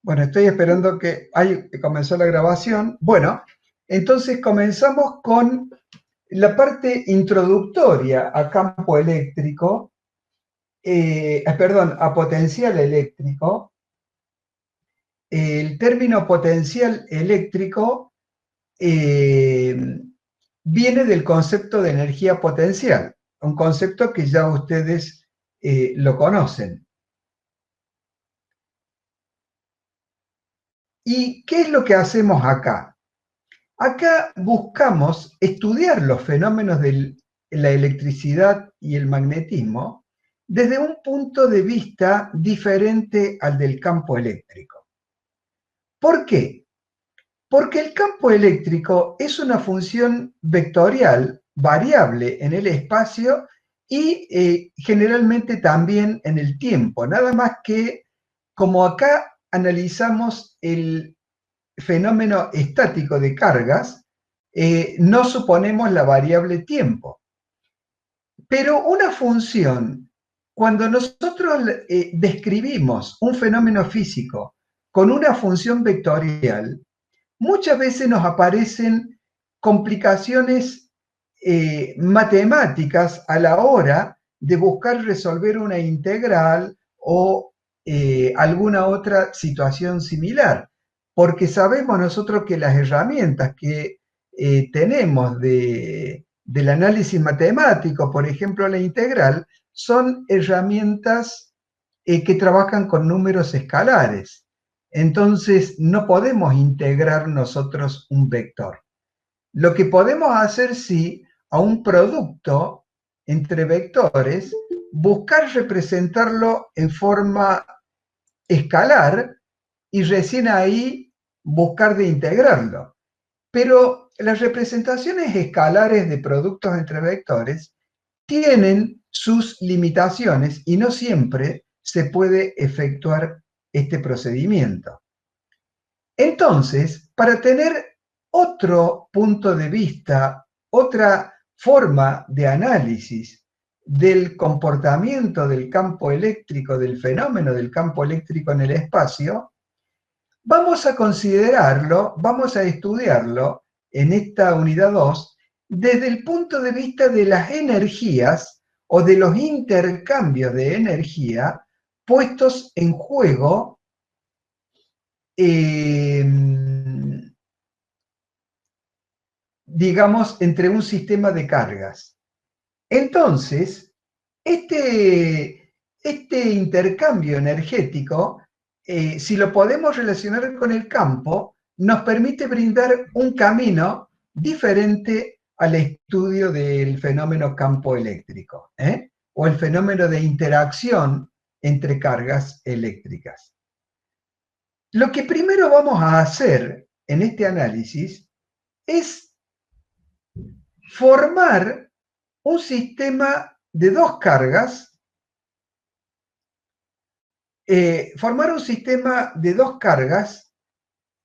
Bueno, estoy esperando que ahí comenzó la grabación. Bueno, entonces comenzamos con la parte introductoria a campo eléctrico, perdón, a potencial eléctrico. El término potencial eléctrico eh, viene del concepto de energía potencial, un concepto que ya ustedes lo conocen. ¿Y qué es lo que hacemos acá? Acá buscamos estudiar los fenómenos de la electricidad y el magnetismo desde un punto de vista diferente al del campo eléctrico. ¿Por qué? Porque el campo eléctrico es una función vectorial variable en el espacio y generalmente también en el tiempo, nada más que como acá analizamos el fenómeno estático de cargas, no suponemos la variable tiempo. Pero una función, cuando nosotros describimos un fenómeno físico con una función vectorial, muchas veces nos aparecen complicaciones matemáticas a la hora de buscar resolver una integral o alguna otra situación similar, porque sabemos nosotros que las herramientas que tenemos del análisis matemático, por ejemplo la integral, son herramientas que trabajan con números escalares. Entonces, no podemos integrar nosotros un vector. Lo que podemos hacer, sí, a un producto entre vectores, buscar representarlo en forma escalar y recién ahí buscar de integrarlo. Pero las representaciones escalares de productos entre vectores tienen sus limitaciones y no siempre se puede efectuar este procedimiento. Entonces, para tener otro punto de vista, otra forma de análisis del comportamiento del campo eléctrico, del fenómeno del campo eléctrico en el espacio, vamos a considerarlo, vamos a estudiarlo en esta unidad 2 desde el punto de vista de las energías o de los intercambios de energía puestos en juego digamos, entre un sistema de cargas. Entonces, este intercambio energético, si lo podemos relacionar con el campo, nos permite brindar un camino diferente al estudio del fenómeno campo eléctrico, o el fenómeno de interacción entre cargas eléctricas. Lo que primero vamos a hacer en este análisis es formar un sistema de dos cargas,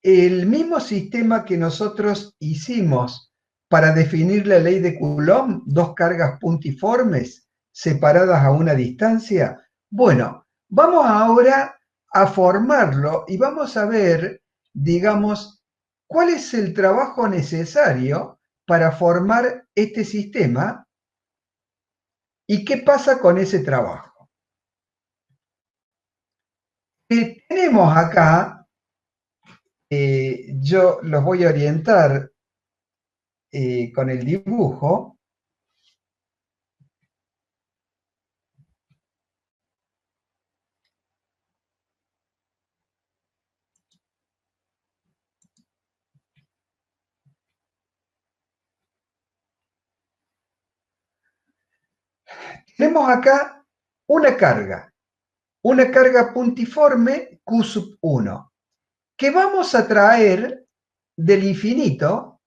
el mismo sistema que nosotros hicimos para definir la ley de Coulomb, dos cargas puntiformes separadas a una distancia. Bueno, vamos ahora a formarlo y vamos a ver, digamos, cuál es el trabajo necesario para formar este sistema y qué pasa con ese trabajo. Tenemos acá, yo los voy a orientar con el dibujo. Tenemos acá una carga puntiforme Q sub 1, que vamos a traer del infinito.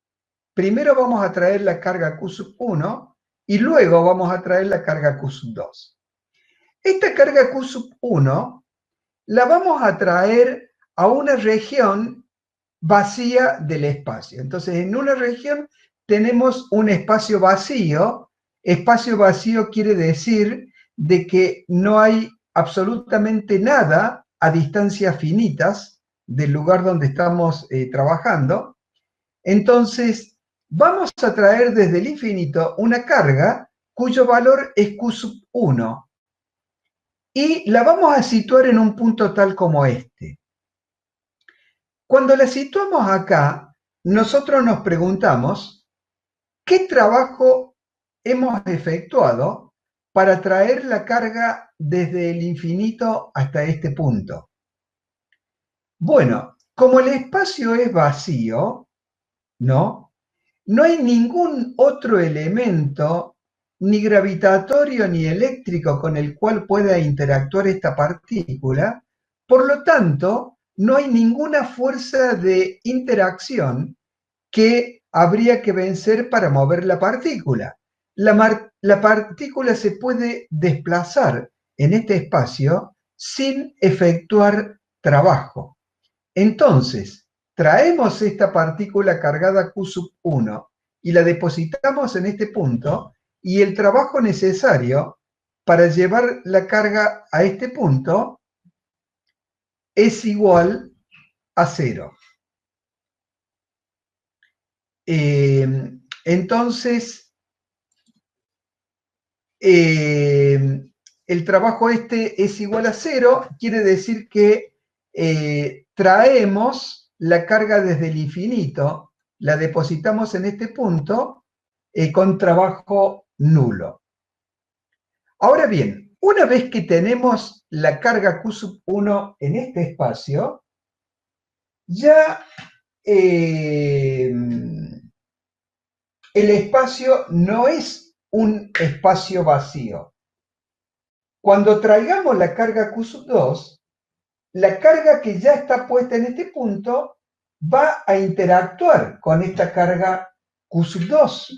Primero vamos a traer la carga Q sub 1 y luego vamos a traer la carga Q sub 2. Esta carga Q sub 1 la vamos a traer a una región vacía del espacio. Entonces, en una región tenemos un espacio vacío. Espacio vacío quiere decir de que no hay absolutamente nada a distancias finitas del lugar donde estamos trabajando. Entonces, vamos a traer desde el infinito una carga cuyo valor es Q sub 1 y la vamos a situar en un punto tal como este. Cuando la situamos acá, nosotros nos preguntamos, ¿qué trabajo hemos efectuado para traer la carga desde el infinito hasta este punto? Bueno, como el espacio es vacío, ¿no? No hay ningún otro elemento, ni gravitatorio ni eléctrico, con el cual pueda interactuar esta partícula. Por lo tanto, no hay ninguna fuerza de interacción que habría que vencer para mover la partícula. La partícula se puede desplazar en este espacio sin efectuar trabajo. Entonces, traemos esta partícula cargada Q sub 1 y la depositamos en este punto, y el trabajo necesario para llevar la carga a este punto es igual a 0. Entonces, el trabajo este es igual a 0, quiere decir que traemos la carga desde el infinito, la depositamos en este punto con trabajo nulo. Ahora bien, una vez que tenemos la carga Q sub 1 en este espacio, ya el espacio no es un espacio vacío. Cuando traigamos la carga Q sub 2, la carga que ya está puesta en este punto va a interactuar con esta carga Q sub 2.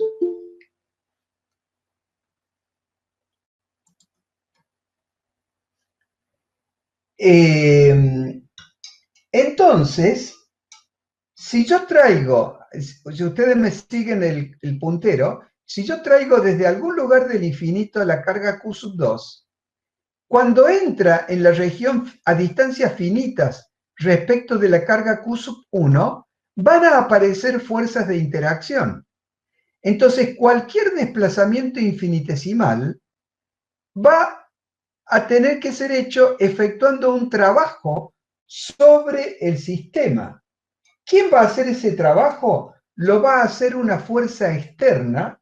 Entonces, si yo traigo, si ustedes me siguen el puntero, si yo traigo desde algún lugar del infinito la carga Q sub 2, cuando entra en la región a distancias finitas respecto de la carga Q sub 1, van a aparecer fuerzas de interacción. Entonces, cualquier desplazamiento infinitesimal va a tener que ser hecho efectuando un trabajo sobre el sistema. ¿Quién va a hacer ese trabajo? Lo va a hacer una fuerza externa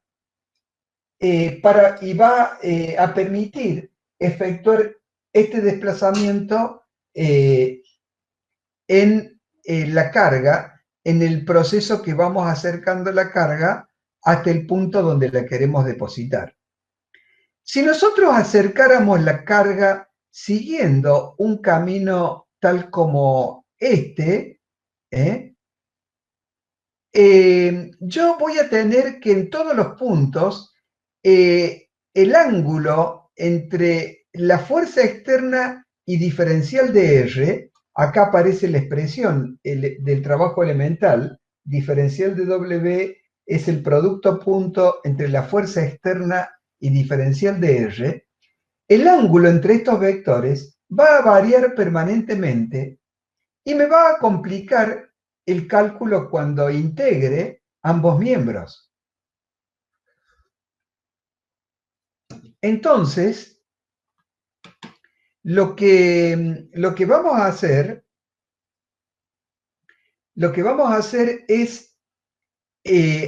y va a permitir efectuar este desplazamiento en la carga, en el proceso que vamos acercando la carga hasta el punto donde la queremos depositar. Si nosotros acercáramos la carga siguiendo un camino tal como este, yo voy a tener que en todos los puntos el ángulo entre la fuerza externa y diferencial de R, acá aparece la expresión del trabajo elemental, diferencial de W es el producto punto entre la fuerza externa y diferencial de R, el ángulo entre estos vectores va a variar permanentemente y me va a complicar el cálculo cuando integre ambos miembros. Entonces, lo que vamos a hacer es,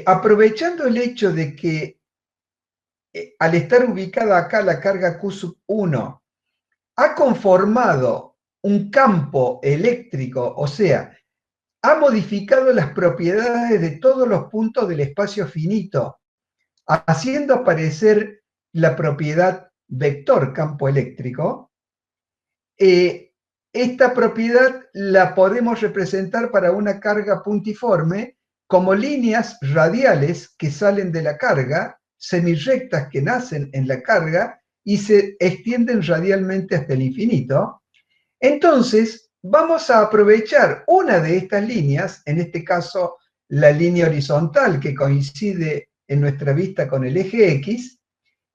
aprovechando el hecho de que al estar ubicada acá la carga Q sub 1 ha conformado un campo eléctrico, o sea, ha modificado las propiedades de todos los puntos del espacio finito, haciendo aparecer la propiedad vector campo eléctrico. Esta propiedad la podemos representar para una carga puntiforme como líneas radiales que salen de la carga, semirrectas que nacen en la carga y se extienden radialmente hasta el infinito. Entonces, vamos a aprovechar una de estas líneas, en este caso la línea horizontal que coincide en nuestra vista con el eje X,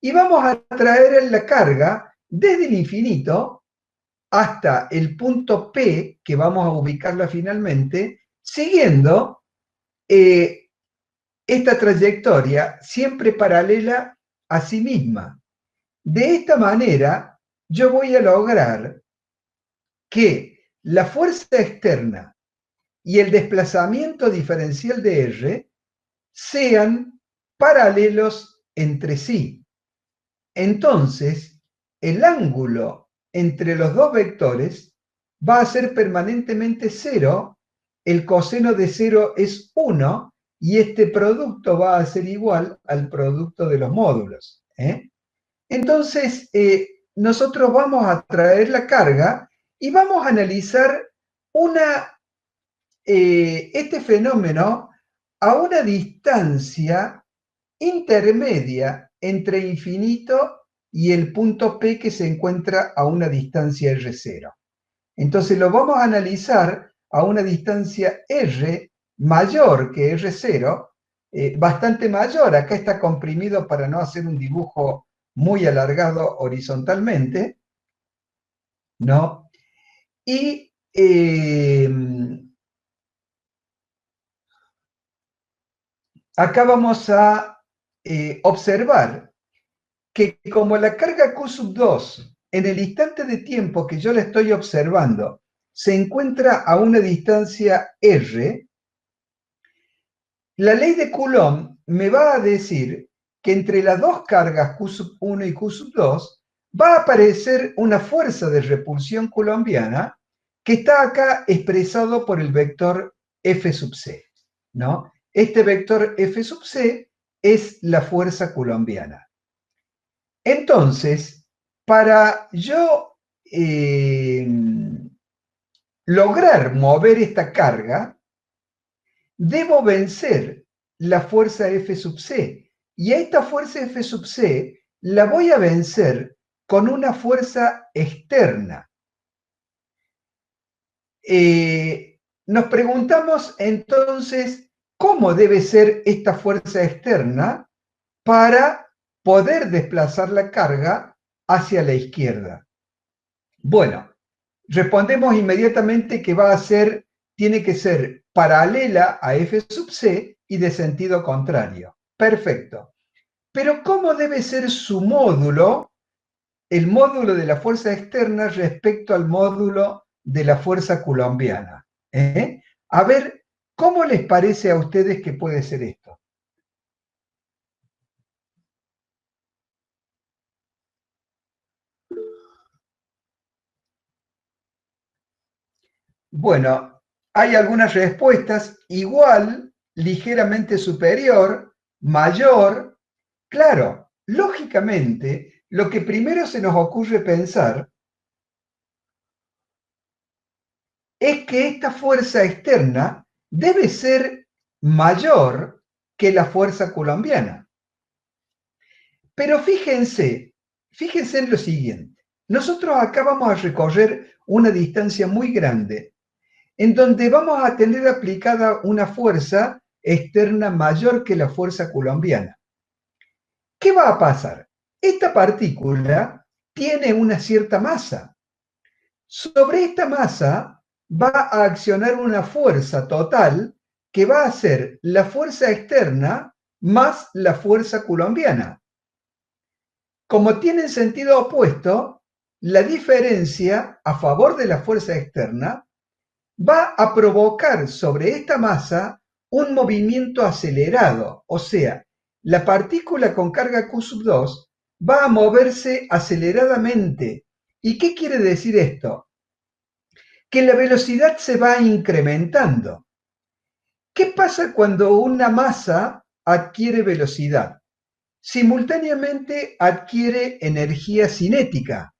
y vamos a traer la carga desde el infinito hasta el punto P, que vamos a ubicarla finalmente, siguiendo esta trayectoria siempre paralela a sí misma. De esta manera, yo voy a lograr que la fuerza externa y el desplazamiento diferencial de R sean paralelos entre sí. Entonces, el ángulo entre los dos vectores va a ser permanentemente cero, el coseno de cero es 1 y este producto va a ser igual al producto de los módulos. Entonces, nosotros vamos a traer la carga y vamos a analizar este fenómeno a una distancia intermedia entre infinito y el punto P que se encuentra a una distancia R0. Entonces lo vamos a analizar a una distancia R mayor que R0, bastante mayor. Acá está comprimido para no hacer un dibujo muy alargado horizontalmente, ¿no? Y acá vamos a observar que como la carga Q2 en el instante de tiempo que yo la estoy observando se encuentra a una distancia R, la ley de Coulomb me va a decir que entre las dos cargas Q1 y Q2 va a aparecer una fuerza de repulsión coulombiana que está acá expresado por el vector F sub c, ¿no? Este vector F sub c es la fuerza coulombiana. Entonces, para yo lograr mover esta carga, debo vencer la fuerza F sub c. Y a esta fuerza F sub c la voy a vencer con una fuerza externa. Nos preguntamos entonces cómo debe ser esta fuerza externa para poder desplazar la carga hacia la izquierda. Bueno, respondemos inmediatamente que tiene que ser paralela a F sub c y de sentido contrario. Perfecto. Pero ¿cómo debe ser su módulo, el módulo de la fuerza externa respecto al módulo de la fuerza coulombiana? A ver, ¿cómo les parece a ustedes que puede ser esto? Bueno, hay algunas respuestas: igual, ligeramente superior, mayor. Claro, lógicamente, lo que primero se nos ocurre pensar es que esta fuerza externa debe ser mayor que la fuerza coulombiana. Pero fíjense en lo siguiente. Nosotros acá vamos a recorrer una distancia muy grande, en donde vamos a tener aplicada una fuerza externa mayor que la fuerza coulombiana. ¿Qué va a pasar? Esta partícula tiene una cierta masa. Sobre esta masa va a accionar una fuerza total que va a ser la fuerza externa más la fuerza coulombiana. Como tienen sentido opuesto, la diferencia a favor de la fuerza externa va a provocar sobre esta masa un movimiento acelerado, o sea, la partícula con carga Q2 va a moverse aceleradamente. ¿Y qué quiere decir esto? Que la velocidad se va incrementando. ¿Qué pasa cuando una masa adquiere velocidad? Simultáneamente adquiere energía cinética.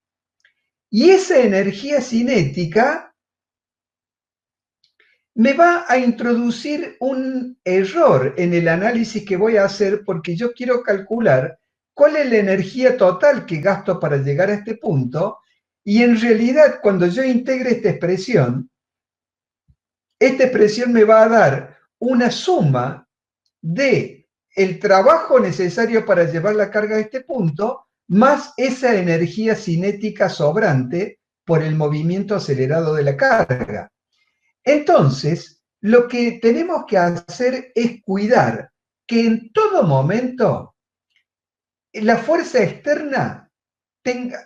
Y esa energía cinética me va a introducir un error en el análisis que voy a hacer, porque yo quiero calcular cuál es la energía total que gasto para llegar a este punto, y en realidad cuando yo integre esta expresión me va a dar una suma de el trabajo necesario para llevar la carga a este punto, más esa energía cinética sobrante por el movimiento acelerado de la carga. Entonces, lo que tenemos que hacer es cuidar que en todo momento la fuerza externa tenga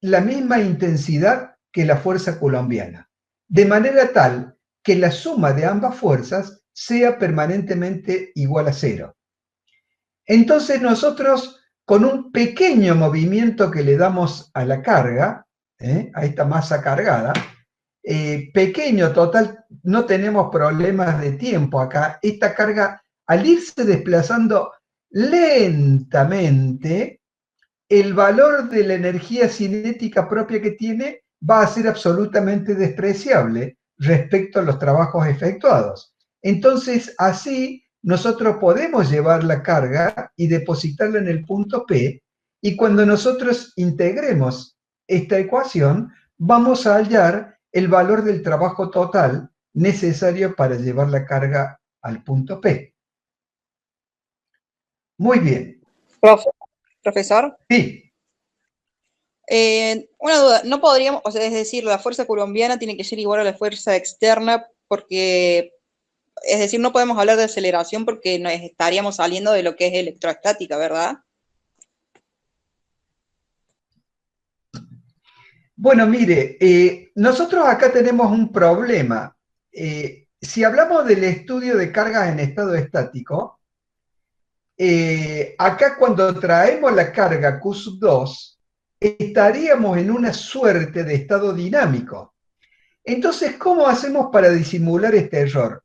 la misma intensidad que la fuerza coulombiana, de manera tal que la suma de ambas fuerzas sea permanentemente igual a cero. Entonces nosotros, con un pequeño movimiento que le damos a la carga, a esta masa cargada, pequeño, total, no tenemos problemas de tiempo acá. Esta carga, al irse desplazando lentamente, el valor de la energía cinética propia que tiene va a ser absolutamente despreciable respecto a los trabajos efectuados. Entonces, así nosotros podemos llevar la carga y depositarla en el punto P, y cuando nosotros integremos esta ecuación, vamos a hallar el valor del trabajo total necesario para llevar la carga al punto P. Muy bien. Profesor. Sí. Una duda, no podríamos, o sea, es decir, la fuerza colombiana tiene que ser igual a la fuerza externa porque, es decir, no podemos hablar de aceleración porque nos estaríamos saliendo de lo que es electroestática, ¿verdad? Bueno, mire, nosotros acá tenemos un problema. Si hablamos del estudio de cargas en estado estático, acá cuando traemos la carga Q2, estaríamos en una suerte de estado dinámico. Entonces, ¿cómo hacemos para disimular este error?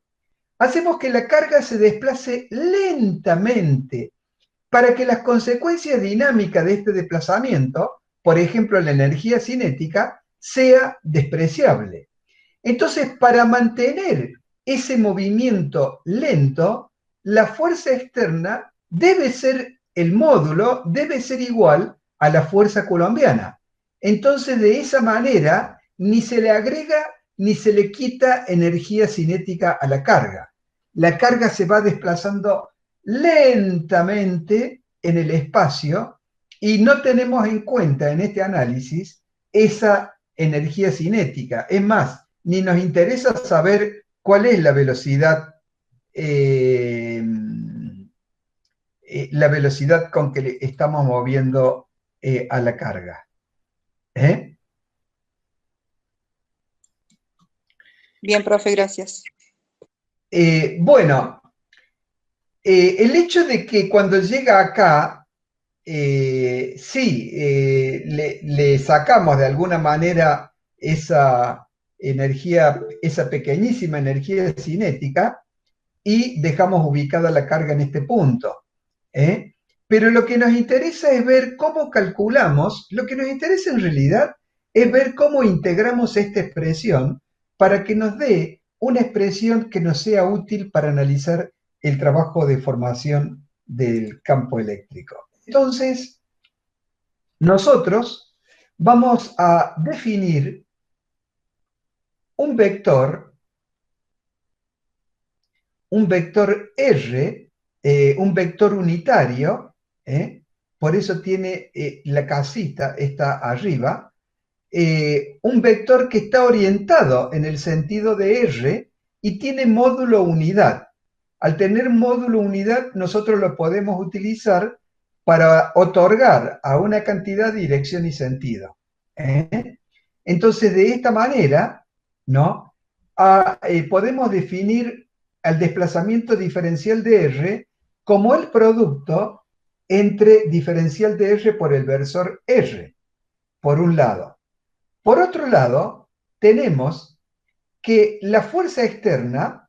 Hacemos que la carga se desplace lentamente para que las consecuencias dinámicas de este desplazamiento, por ejemplo la energía cinética, sea despreciable. Entonces, para mantener ese movimiento lento, la fuerza externa debe ser, el módulo debe ser igual a la fuerza coulombiana. Entonces, de esa manera, ni se le agrega ni se le quita energía cinética a la carga. La carga se va desplazando lentamente en el espacio y no tenemos en cuenta en este análisis esa energía cinética. Es más, ni nos interesa saber cuál es la velocidad con que le estamos moviendo a la carga. Bien, profe, gracias. Bueno, el hecho de que cuando llega acá, sí, le sacamos de alguna manera esa energía, esa pequeñísima energía cinética, y dejamos ubicada la carga en este punto. Pero lo que nos interesa es ver cómo calculamos, lo que nos interesa en realidad es ver cómo integramos esta expresión para que nos dé una expresión que nos sea útil para analizar el trabajo de formación del campo eléctrico. Entonces, nosotros vamos a definir un vector R, un vector unitario, por eso tiene la casita, está arriba, un vector que está orientado en el sentido de R y tiene módulo unidad. Al tener módulo unidad, nosotros lo podemos utilizar para otorgar a una cantidad dirección y sentido. Entonces, de esta manera, ¿no? Podemos definir al desplazamiento diferencial de R como el producto entre diferencial de R por el versor R, por un lado. Por otro lado, tenemos que la fuerza externa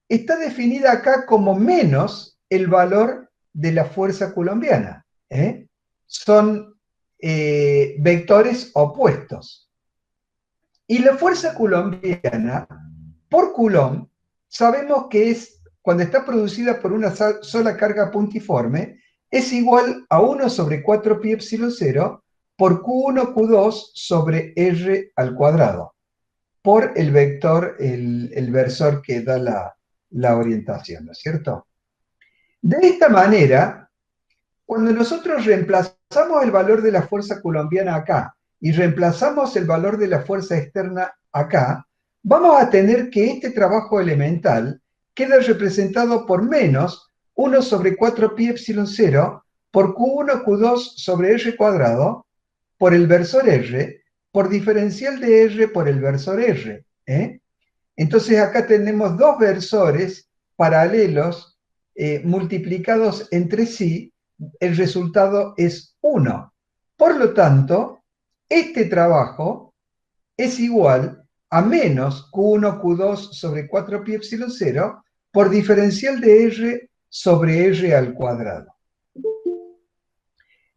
está definida acá como menos el valor de la fuerza coulombiana. Son vectores opuestos. Y la fuerza coulombiana, por Coulomb, sabemos que es, cuando está producida por una sola carga puntiforme, es igual a 1 sobre 4 pi epsilon 0 por Q1, Q2 sobre R al cuadrado, por el vector, el versor que da la orientación, ¿no es cierto? De esta manera, cuando nosotros reemplazamos el valor de la fuerza coulombiana acá y reemplazamos el valor de la fuerza externa acá, vamos a tener que este trabajo elemental queda representado por menos 1 sobre 4 pi epsilon 0 por Q1 Q2 sobre R cuadrado por el versor R por diferencial de R por el versor R. Entonces acá tenemos dos versores paralelos multiplicados entre sí, el resultado es 1. Por lo tanto, este trabajo es igual a menos Q1 Q2 sobre 4 pi epsilon 0 por diferencial de R sobre R al cuadrado.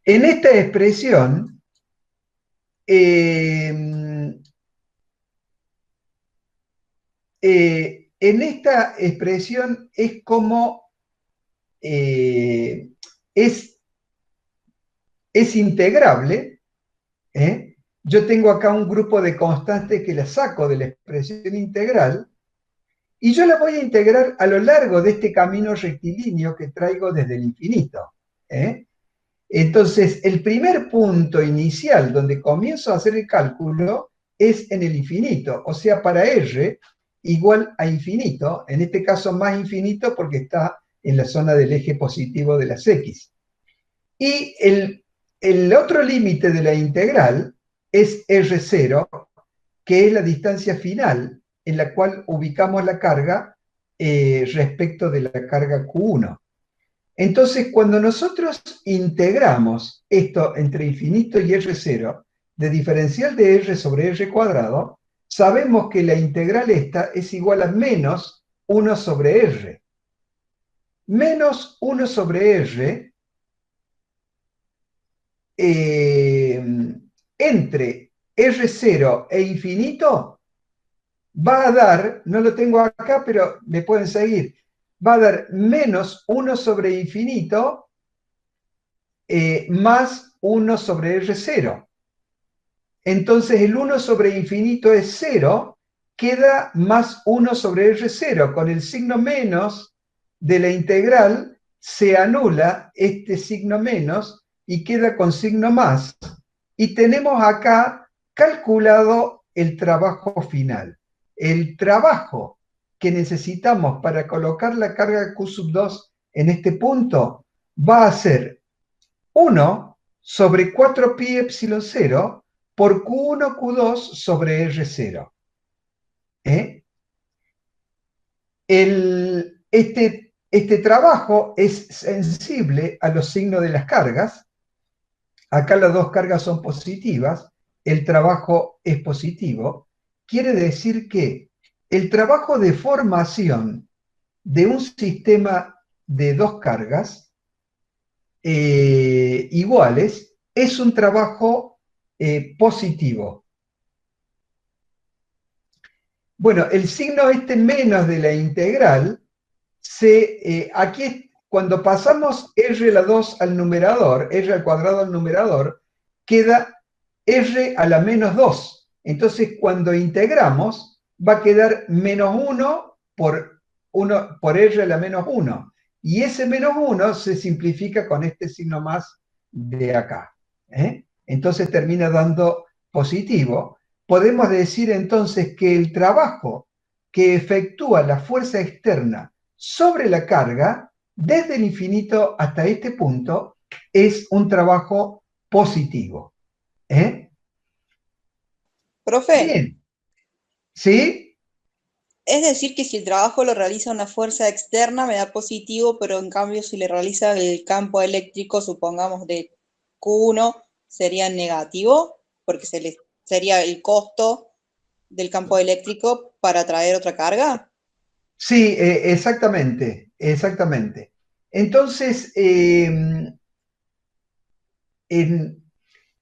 En esta expresión, es como es integrable. Yo tengo acá un grupo de constantes que la saco de la expresión integral y yo la voy a integrar a lo largo de este camino rectilíneo que traigo desde el infinito. Entonces, el primer punto inicial donde comienzo a hacer el cálculo es en el infinito, o sea, para R igual a infinito, en este caso más infinito porque está en la zona del eje positivo de las X. Y el otro límite de la integral es R0, que es la distancia final en la cual ubicamos la carga respecto de la carga Q1. Entonces, cuando nosotros integramos esto entre infinito y R0, de diferencial de R sobre R cuadrado, sabemos que la integral esta es igual a menos 1 sobre R. Menos 1 sobre R entre R0 e infinito va a dar, no lo tengo acá, pero me pueden seguir, va a dar menos 1 sobre infinito más 1 sobre R0. Entonces el 1 sobre infinito es 0, queda más 1 sobre R0. Con el signo menos de la integral se anula este signo menos y queda con signo más. Y tenemos acá calculado el trabajo final. El trabajo que necesitamos para colocar la carga Q sub 2 en este punto va a ser 1 sobre 4 pi epsilon 0 por Q1 Q2 sobre R0. Este trabajo es sensible a los signos de las cargas. Acá las dos cargas son positivas, el trabajo es positivo. Quiere decir que el trabajo de formación de un sistema de dos cargas iguales es un trabajo positivo. Bueno, el signo este menos de la integral, aquí cuando pasamos R a la 2 al numerador, R al cuadrado al numerador, queda R a la menos 2. Entonces, cuando integramos, va a quedar menos 1 por R a la menos 1. Y ese menos 1 se simplifica con este signo más de acá. Entonces termina dando positivo. Podemos decir entonces que el trabajo que efectúa la fuerza externa sobre la carga, desde el infinito hasta este punto, es un trabajo positivo. Profe, Bien, ¿sí? es decir que si el trabajo lo realiza una fuerza externa me da positivo, pero en cambio si le realiza el campo eléctrico, supongamos de Q1, sería negativo, porque sería el costo del campo eléctrico para traer otra carga. Sí, exactamente, exactamente. Entonces,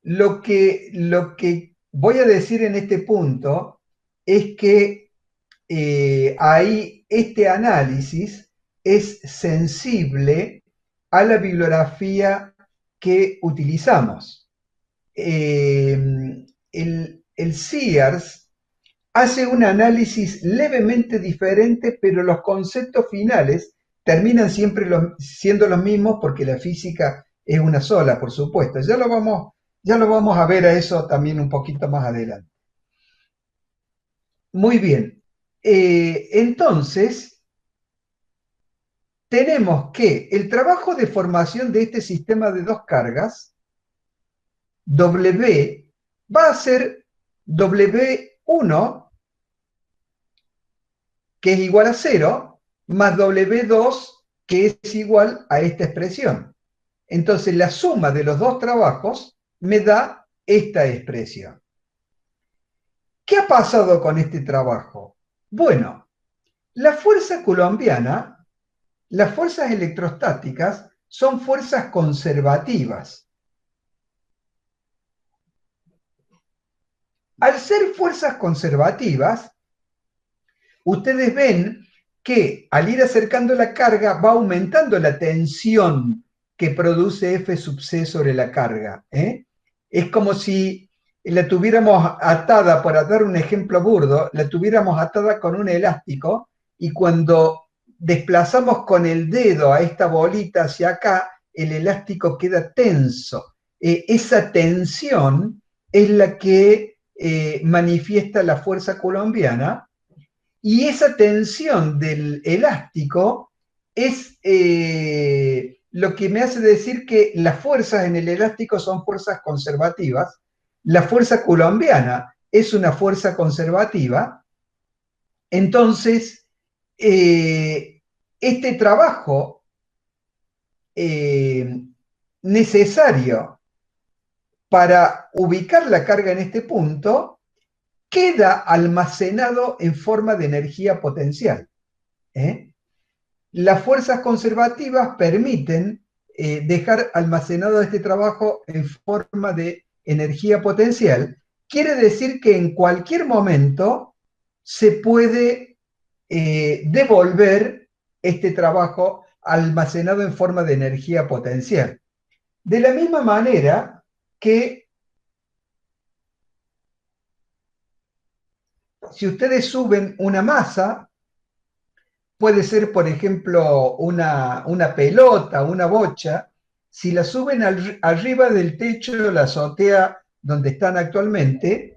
lo que voy a decir en este punto es que ahí este análisis es sensible a la bibliografía que utilizamos. El Sears hace un análisis levemente diferente, pero los conceptos finales terminan siempre siendo los mismos porque la física es una sola, por supuesto. Ya lo vamos Ya lo vamos a ver a eso también un poquito más adelante. Muy bien. Entonces, tenemos que el trabajo de formación de este sistema de dos cargas, W, va a ser W1, que es igual a 0, más W2, que es igual a esta expresión. Entonces, la suma de los dos trabajos me da esta expresión. ¿Qué ha pasado con este trabajo? Bueno, la fuerza coulombiana, las fuerzas electrostáticas, son fuerzas conservativas. Al ser fuerzas conservativas, ustedes ven que al ir acercando la carga va aumentando la tensión que produce F sub C sobre la carga. Es como si la tuviéramos atada, para dar un ejemplo burdo, la tuviéramos atada con un elástico y cuando desplazamos con el dedo a esta bolita hacia acá, el elástico queda tenso. Esa tensión es la que manifiesta la fuerza coulombiana, y esa tensión del elástico es lo que me hace decir que las fuerzas en el elástico son fuerzas conservativas. La fuerza coulombiana es una fuerza conservativa. Entonces, este trabajo eh, necesario para ubicar la carga en este punto queda almacenado en forma de energía potencial. Las fuerzas conservativas permiten dejar almacenado este trabajo en forma de energía potencial. Quiere decir que en cualquier momento se puede devolver este trabajo almacenado en forma de energía potencial. De la misma manera que si ustedes suben una masa, puede ser, por ejemplo, una pelota, una bocha, si la suben arriba del techo de la azotea donde están actualmente,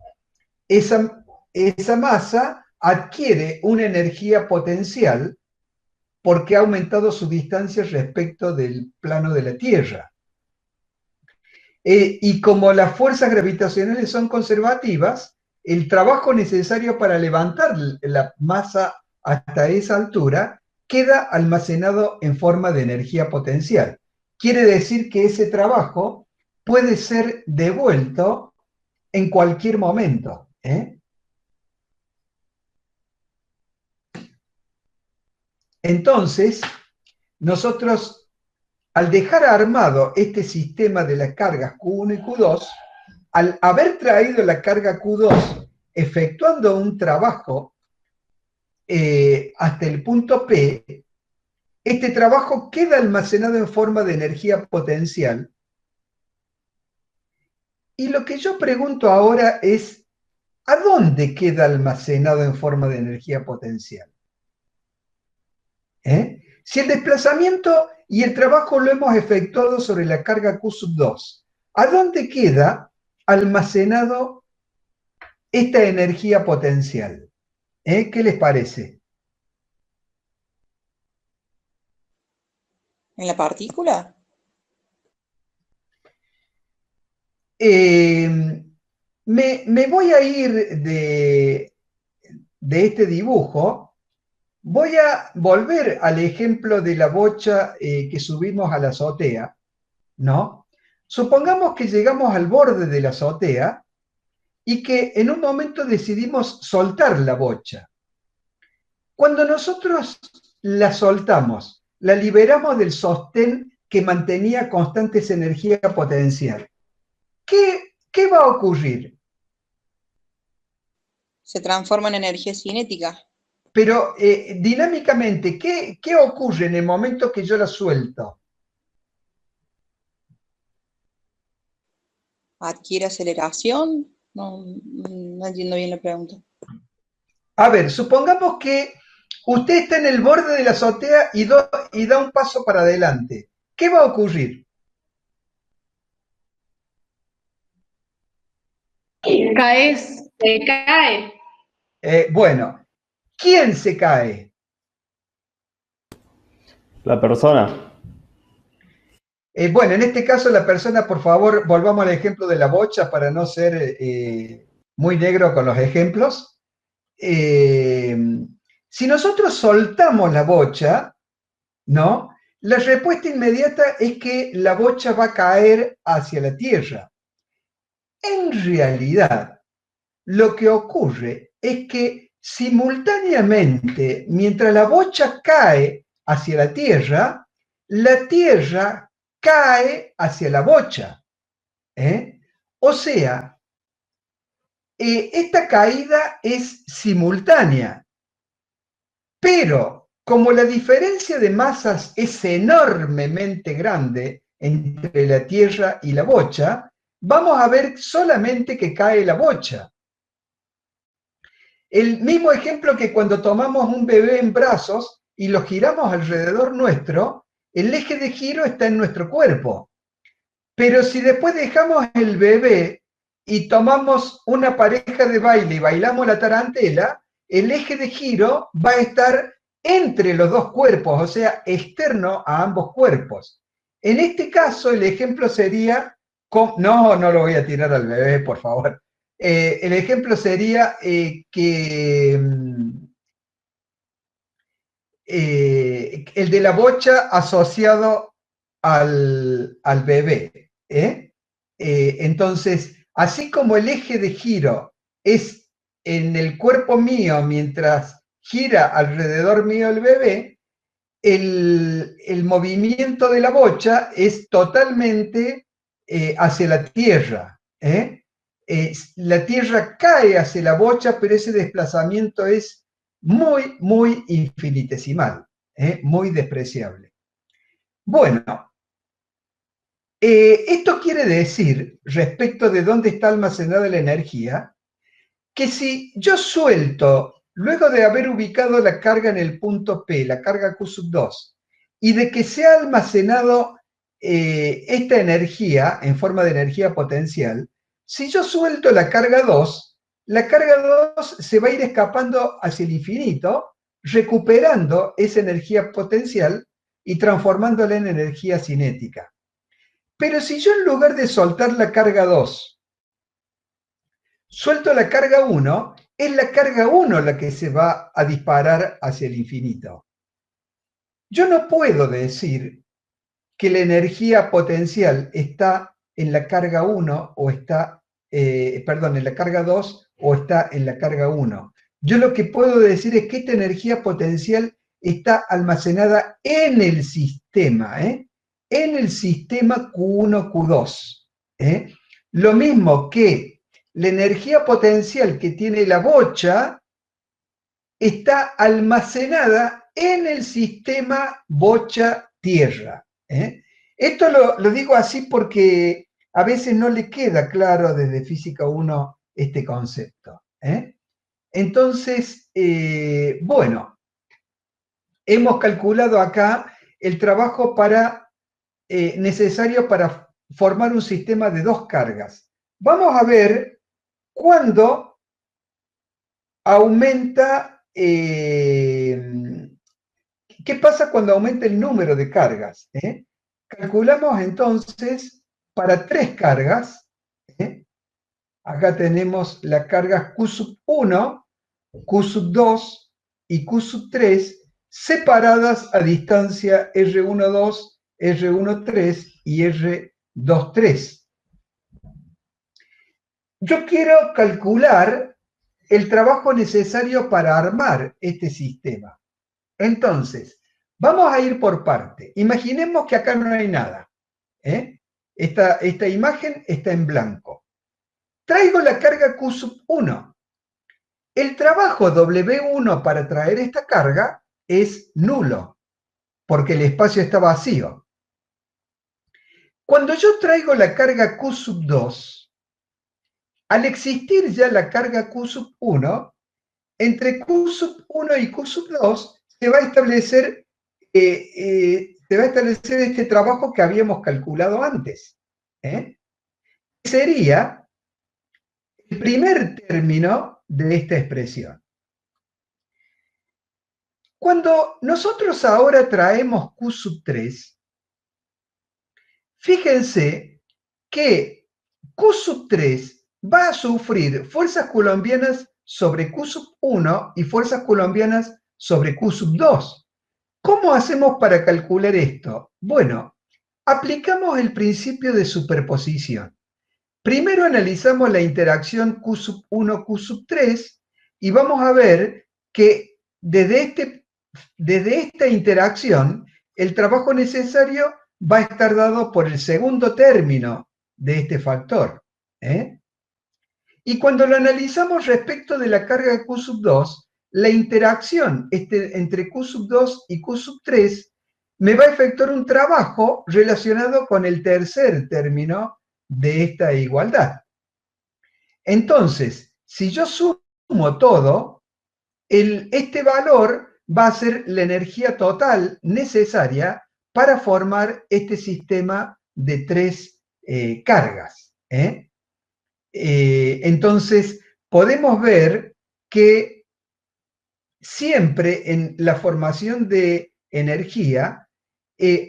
esa masa adquiere una energía potencial porque ha aumentado su distancia respecto del plano de la Tierra. Y como las fuerzas gravitacionales son conservativas, el trabajo necesario para levantar la masa hasta esa altura queda almacenado en forma de energía potencial. Quiere decir que ese trabajo puede ser devuelto en cualquier momento. Entonces, nosotros, al dejar armado este sistema de las cargas Q1 y Q2, al haber traído la carga Q2 efectuando un trabajo hasta el punto P, este trabajo queda almacenado en forma de energía potencial. Y lo que yo pregunto ahora es, ¿a dónde queda almacenado en forma de energía potencial? Si el desplazamiento y el trabajo lo hemos efectuado sobre la carga Q sub 2, ¿a dónde queda almacenado esta energía potencial? ¿Qué les parece? ¿En la partícula? Eh, me voy a ir de este dibujo, voy a volver al ejemplo de la bocha que subimos a la azotea, ¿no? Supongamos que llegamos al borde de la azotea y que en un momento decidimos soltar la bocha. Cuando nosotros la soltamos, la liberamos del sostén que mantenía constante esa energía potencial. ¿Qué va a ocurrir? Se transforma en energía cinética. Pero dinámicamente, ¿qué ocurre en el momento que yo la suelto? ¿Adquiere aceleración? No, no entiendo bien la pregunta. A ver, supongamos que usted está en el borde de la azotea y da un paso para adelante. ¿Qué va a ocurrir? Se cae. Bueno, ¿quién se cae? La persona. Bueno, en este caso la persona, por favor, volvamos al ejemplo de la bocha para no ser muy negro con los ejemplos. Si nosotros soltamos la bocha, ¿no? La respuesta inmediata es que la bocha va a caer hacia la tierra. En realidad, lo que ocurre es que simultáneamente, mientras la bocha cae hacia la tierra cae hacia la bocha. O sea, esta caída es simultánea, pero como la diferencia de masas es enormemente grande entre la tierra y la bocha, vamos a ver solamente que cae la bocha. El mismo ejemplo que cuando tomamos un bebé en brazos y lo giramos alrededor nuestro, el eje de giro está en nuestro cuerpo. Pero si después dejamos el bebé y tomamos una pareja de baile y bailamos la tarantela, el eje de giro va a estar entre los dos cuerpos, o sea, externo a ambos cuerpos. En este caso, el ejemplo sería, no lo voy a tirar al bebé, por favor. El ejemplo sería que el de la bocha asociado al bebé. Entonces, así como el eje de giro es en el cuerpo mío mientras gira alrededor mío el bebé, el movimiento de la bocha es totalmente hacia la tierra. La tierra cae hacia la bocha, pero ese desplazamiento es muy, muy infinitesimal, muy despreciable. Bueno, esto quiere decir, respecto de dónde está almacenada la energía, que si yo suelto, luego de haber ubicado la carga en el punto P, la carga Q2, y de que se ha almacenado esta energía en forma de energía potencial, si yo suelto la carga 2 se va a ir escapando hacia el infinito, recuperando esa energía potencial y transformándola en energía cinética. Pero si yo en lugar de soltar la carga 2, suelto la carga 1, es la carga 1 la que se va a disparar hacia el infinito. Yo no puedo decir que la energía potencial está en la carga 1 o está, en la carga 2 o está en la carga 1. Yo lo que puedo decir es que esta energía potencial está almacenada en el sistema, en el sistema Q1, Q2. Lo mismo que la energía potencial que tiene la bocha está almacenada en el sistema bocha-tierra. Esto lo digo así porque a veces no le queda claro desde Física 1 este concepto. Entonces, bueno, hemos calculado acá el trabajo necesario para formar un sistema de dos cargas. Vamos a ver cuándo aumenta, ¿qué pasa cuando aumenta el número de cargas? Calculamos entonces para 3 cargas, acá tenemos las cargas Q1, Q2 y Q3 separadas a distancia R12, R13 y R23. Yo quiero calcular el trabajo necesario para armar este sistema. Entonces, vamos a ir por parte. Imaginemos que acá no hay nada. Esta imagen está en blanco. Traigo la carga Q1. El trabajo W1 para traer esta carga es nulo, porque el espacio está vacío. Cuando yo traigo la carga Q2, al existir ya la carga Q1, entre Q1 y Q2 se va a establecer este trabajo que habíamos calculado antes. Sería el primer término de esta expresión. Cuando nosotros ahora traemos Q sub 3, fíjense que Q sub 3 va a sufrir fuerzas coulombianas sobre Q sub 1 y fuerzas coulombianas sobre Q sub 2. ¿Cómo hacemos para calcular esto? Bueno, aplicamos el principio de superposición. Primero analizamos la interacción Q sub 1, Q sub 3 y vamos a ver que desde esta interacción el trabajo necesario va a estar dado por el segundo término de este factor. Y cuando lo analizamos respecto de la carga de Q sub 2, la interacción entre Q sub 2 y Q sub 3 me va a efectuar un trabajo relacionado con el tercer término de esta igualdad. Entonces, si yo sumo todo, este valor va a ser la energía total necesaria para formar este sistema de tres cargas. Entonces, podemos ver que siempre en la formación de energía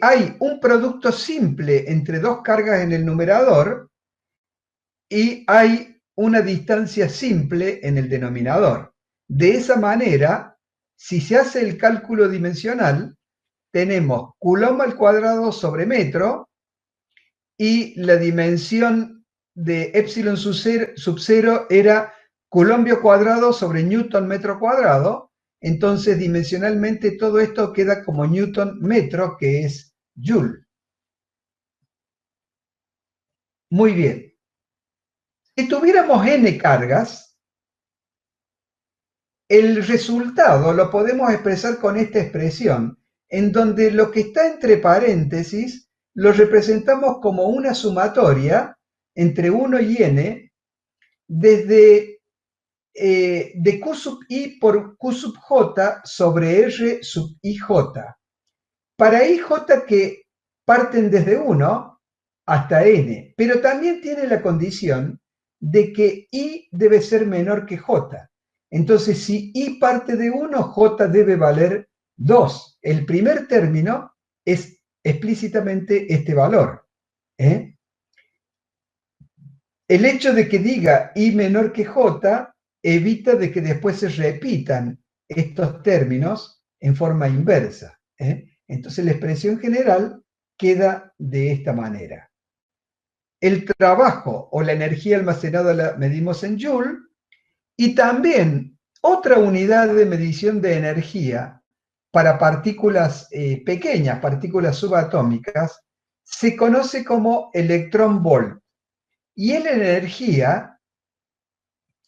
hay un producto simple entre dos cargas en el numerador y hay una distancia simple en el denominador. De esa manera, si se hace el cálculo dimensional, tenemos Coulomb al cuadrado sobre metro y la dimensión de epsilon sub 0 era Coulomb cuadrado sobre Newton metro cuadrado. Entonces, dimensionalmente, todo esto queda como Newton metro, que es Joule. Muy bien. Si tuviéramos n cargas, el resultado lo podemos expresar con esta expresión, en donde lo que está entre paréntesis lo representamos como una sumatoria entre 1 y n desde de Q sub i por Q sub j sobre R sub ij. Para ij que parten desde 1 hasta n, pero también tiene la condición de que i debe ser menor que j. Entonces, si i parte de 1, j debe valer 2. El primer término es explícitamente este valor. El hecho de que diga i menor que j evita de que después se repitan estos términos en forma inversa. Entonces la expresión general queda de esta manera. El trabajo o la energía almacenada la medimos en Joule y también otra unidad de medición de energía para partículas pequeñas, partículas subatómicas, se conoce como electrón-volt. Y es la energía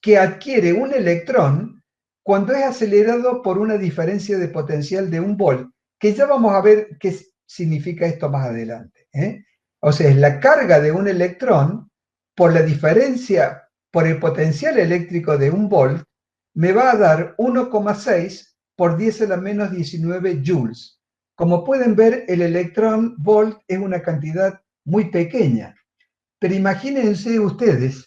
que adquiere un electrón cuando es acelerado por una diferencia de potencial de 1 volt, que ya vamos a ver qué significa esto más adelante. O sea, es la carga de un electrón por la diferencia, por el potencial eléctrico de 1 volt, me va a dar 1,6 por 10 a la menos 19 joules. Como pueden ver, el electrón volt es una cantidad muy pequeña. Pero imagínense ustedes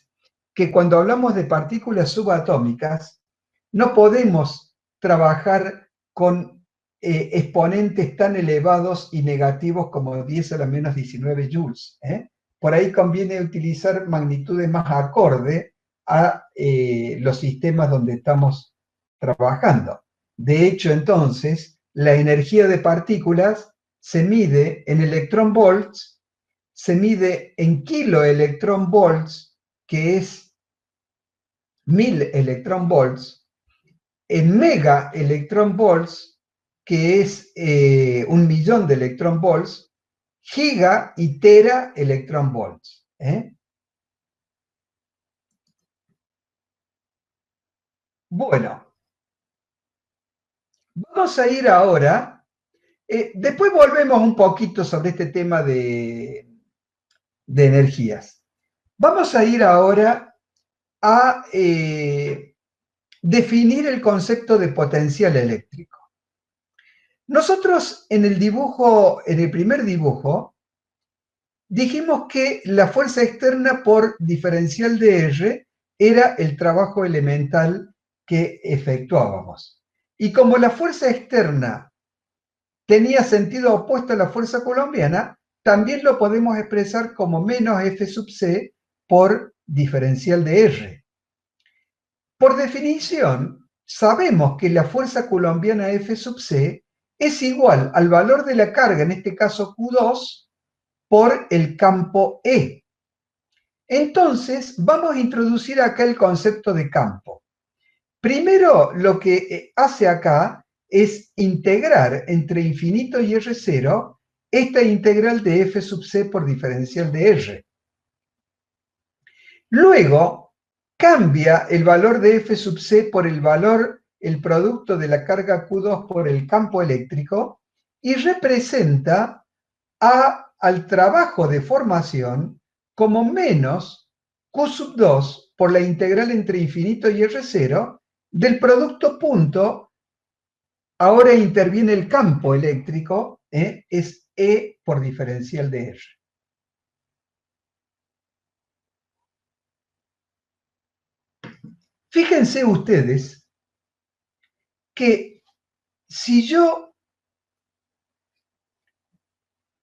que cuando hablamos de partículas subatómicas, no podemos trabajar con exponentes tan elevados y negativos como 10 a la menos 19 joules. Por ahí conviene utilizar magnitudes más acorde a los sistemas donde estamos trabajando. De hecho, entonces, la energía de partículas se mide en electronvolts, se mide en kiloelectronvolts, que es 1000 electronvolts, en mega electronvolts, que es 1.000.000 de electronvolts, giga y tera electronvolts. Bueno, vamos a ir ahora, después volvemos un poquito sobre este tema de energías. Vamos a ir ahora a definir el concepto de potencial eléctrico. Nosotros en el dibujo, en el primer dibujo, dijimos que la fuerza externa por diferencial de R era el trabajo elemental que efectuábamos. Y como la fuerza externa tenía sentido opuesto a la fuerza coulombiana, también lo podemos expresar como menos F sub C por diferencial de R. Por definición, sabemos que la fuerza coulombiana F sub C es igual al valor de la carga, en este caso Q2, por el campo E. Entonces, vamos a introducir acá el concepto de campo. Primero, lo que hace acá es integrar entre infinito y R0 esta integral de F sub C por diferencial de R. Luego, cambia el valor de F sub C por el producto de la carga Q2 por el campo eléctrico y representa al trabajo de formación como menos Q sub 2 por la integral entre infinito y R0 del producto punto. Ahora interviene el campo eléctrico, es E por diferencial de R. Fíjense ustedes que si yo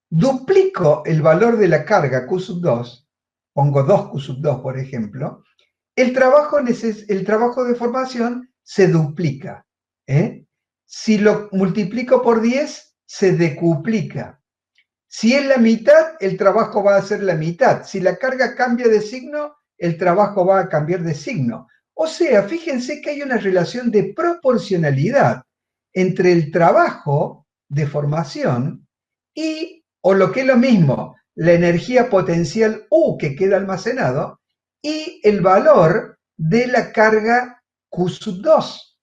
duplico el valor de la carga Q sub 2, pongo 2 Q sub 2 por ejemplo, el trabajo de formación se duplica. Si lo multiplico por 10, se decuplica. Si es la mitad, el trabajo va a ser la mitad. Si la carga cambia de signo, el trabajo va a cambiar de signo. O sea, fíjense que hay una relación de proporcionalidad entre el trabajo de formación y, o lo que es lo mismo, la energía potencial U que queda almacenado y el valor de la carga Q sub 2.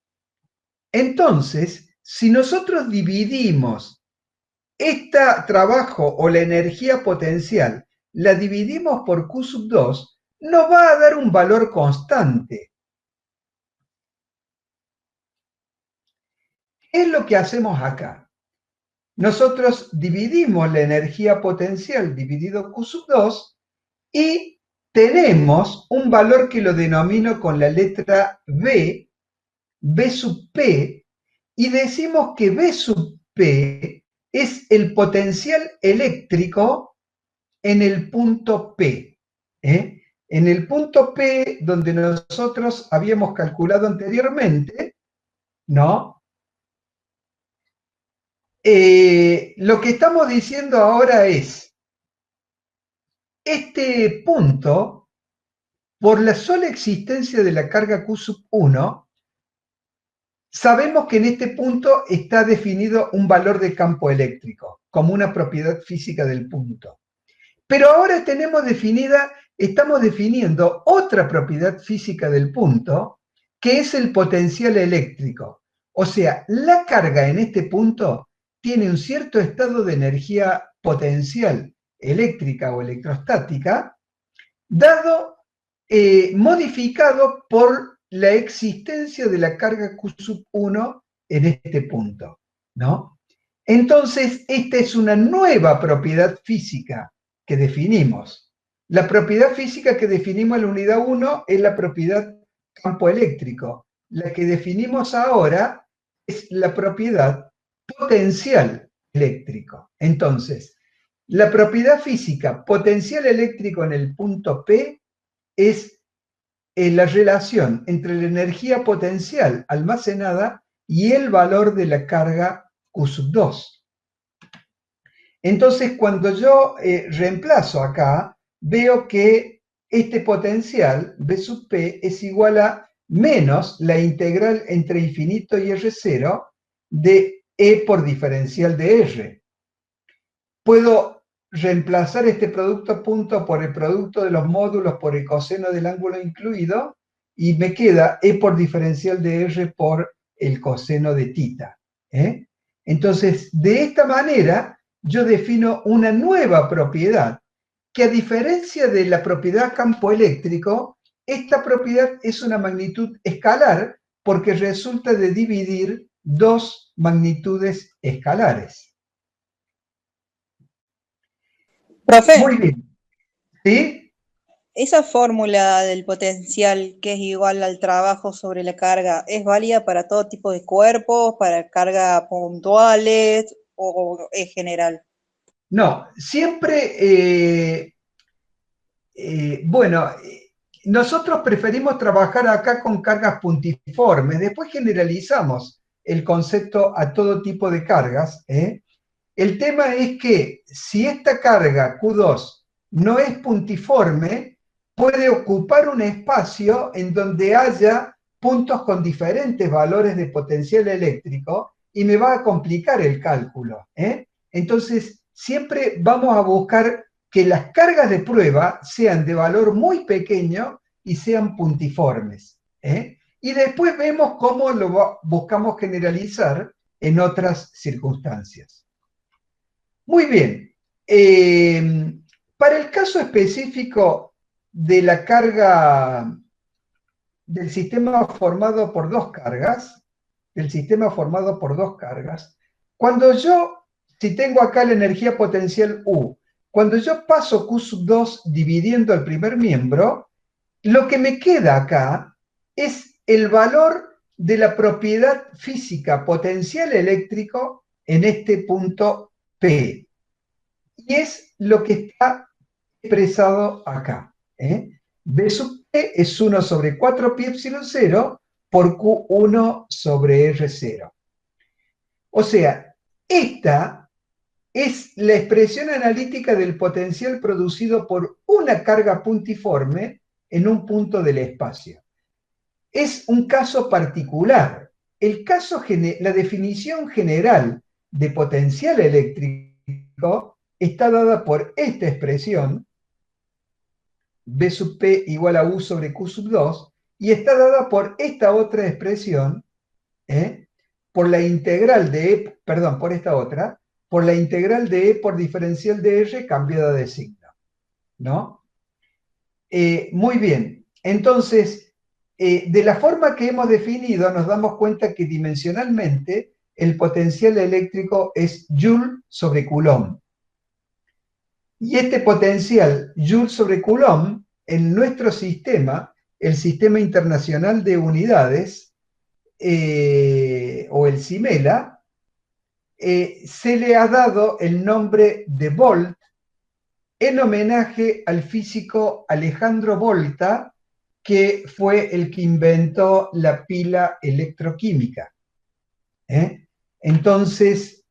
Entonces, si nosotros dividimos este trabajo o la energía potencial, la dividimos por Q sub 2, nos va a dar un valor constante. ¿Qué es lo que hacemos acá? Nosotros dividimos la energía potencial dividido Q sub 2 y tenemos un valor que lo denomino con la letra B, B sub P, y decimos que B sub P es el potencial eléctrico en el punto P. En el punto P, donde nosotros habíamos calculado anteriormente, ¿no? Lo que estamos diciendo ahora es, este punto, por la sola existencia de la carga Q sub 1, sabemos que en este punto está definido un valor de campo eléctrico, como una propiedad física del punto. Pero ahora estamos definiendo otra propiedad física del punto, que es el potencial eléctrico. O sea, la carga en este punto tiene un cierto estado de energía potencial eléctrica o electrostática, modificado por la existencia de la carga Q sub 1 en este punto, ¿no? Entonces, esta es una nueva propiedad física que definimos. La propiedad física que definimos en la unidad 1 es la propiedad campo eléctrico. La que definimos ahora es la propiedad potencial eléctrico. Entonces, la propiedad física potencial eléctrico en el punto P es la relación entre la energía potencial almacenada y el valor de la carga Q sub 2. Entonces, cuando yo reemplazo acá, veo que este potencial, B sub P, es igual a menos la integral entre infinito y R0 de E por diferencial de R. Puedo reemplazar este producto punto por el producto de los módulos por el coseno del ángulo incluido y me queda E por diferencial de R por el coseno de tita. Entonces, de esta manera, yo defino una nueva propiedad que, a diferencia de la propiedad campo eléctrico, esta propiedad es una magnitud escalar porque resulta de dividir dos magnitudes escalares. Profe, Muy bien. ¿Sí? Esa fórmula del potencial que es igual al trabajo sobre la carga, ¿es válida para todo tipo de cuerpos, para cargas puntuales o es general? No, siempre, bueno, nosotros preferimos trabajar acá con cargas puntiformes, después generalizamos el concepto a todo tipo de cargas, ¿eh? El tema es que si esta carga Q2 no es puntiforme, puede ocupar un espacio en donde haya puntos con diferentes valores de potencial eléctrico y me va a complicar el cálculo, ¿eh? Entonces, siempre vamos a buscar que las cargas de prueba sean de valor muy pequeño y sean puntiformes, ¿eh? Y después vemos cómo lo buscamos generalizar en otras circunstancias. Muy bien. Para el caso específico de la carga del sistema formado por dos cargas, cuando yo, si tengo acá la energía potencial U, cuando yo paso Q sub 2 dividiendo el primer miembro, lo que me queda acá es el valor de la propiedad física potencial eléctrico en este punto P. Y es lo que está expresado acá, ¿eh? B sub P es 1 sobre 4 pi epsilon 0 por Q1 sobre R0. O sea, esta es la expresión analítica del potencial producido por una carga puntiforme en un punto del espacio. Es un caso particular. La definición general de potencial eléctrico está dada por esta expresión, B sub P igual a U sobre Q sub 2, y está dada por esta otra expresión, por la integral de E, perdón, por esta otra, por la integral de E por diferencial de R cambiada de signo, ¿no? Muy bien, entonces, de la forma que hemos definido, nos damos cuenta que dimensionalmente el potencial eléctrico es Joule sobre Coulomb. Y este potencial Joule sobre Coulomb, en nuestro sistema, el Sistema Internacional de Unidades, o el CIMELA, se le ha dado el nombre de Volt en homenaje al físico Alejandro Volta, que fue el que inventó la pila electroquímica, ¿eh? Entonces,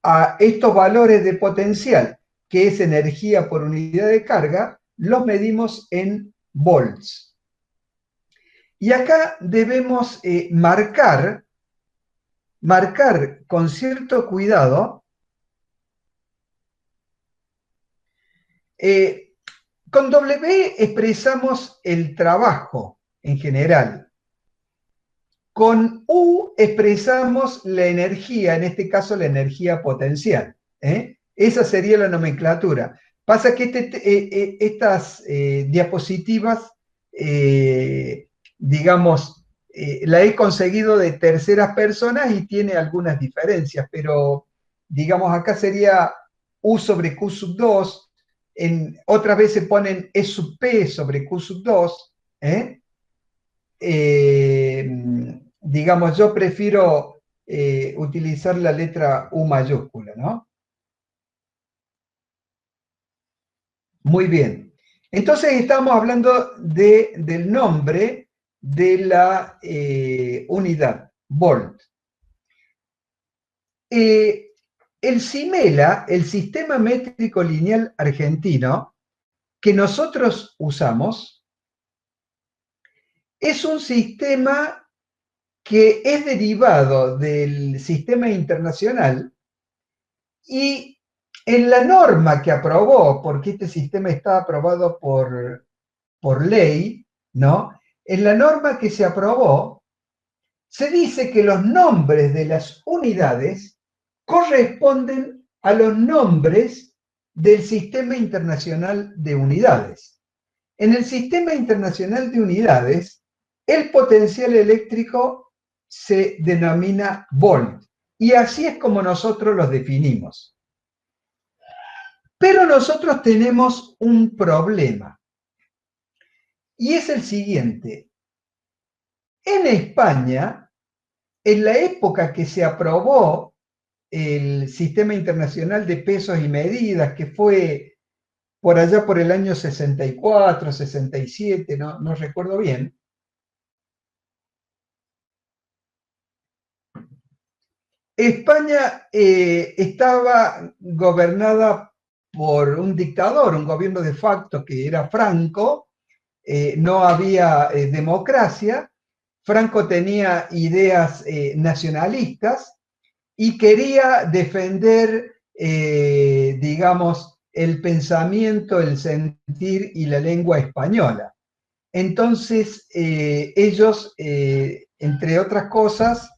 a estos valores de potencial, que es energía por unidad de carga, los medimos en volts. Y acá debemos marcar con cierto cuidado, con W expresamos el trabajo en general. Con U expresamos la energía, en este caso la energía potencial, ¿eh? Esa sería la nomenclatura. Pasa que estas diapositivas, digamos, la he conseguido de terceras personas y tiene algunas diferencias, pero digamos acá sería U sobre Q sub 2, otras veces ponen E sub P sobre Q sub 2, ¿eh? Digamos, yo prefiero utilizar la letra U mayúscula, ¿no? Muy bien. Entonces estamos hablando del nombre de la unidad, volt. El CIMELA, el Sistema Métrico Lineal Argentino, que nosotros usamos, es un sistema que es derivado del sistema internacional y en la norma que aprobó, porque este sistema está aprobado por ley, ¿no? En la norma que se aprobó, se dice que los nombres de las unidades corresponden a los nombres del Sistema Internacional de Unidades. En el Sistema Internacional de Unidades, el potencial eléctrico se denomina volt, y así es como nosotros los definimos. Pero nosotros tenemos un problema, y es el siguiente. En España, en la época que se aprobó el Sistema Internacional de Pesos y Medidas, que fue por allá por el año 64, 67, no recuerdo bien, España estaba gobernada por un dictador, un gobierno de facto que era Franco, no había democracia, Franco tenía ideas nacionalistas y quería defender, digamos, el pensamiento, el sentir y la lengua española. Entonces, ellos, entre otras cosas,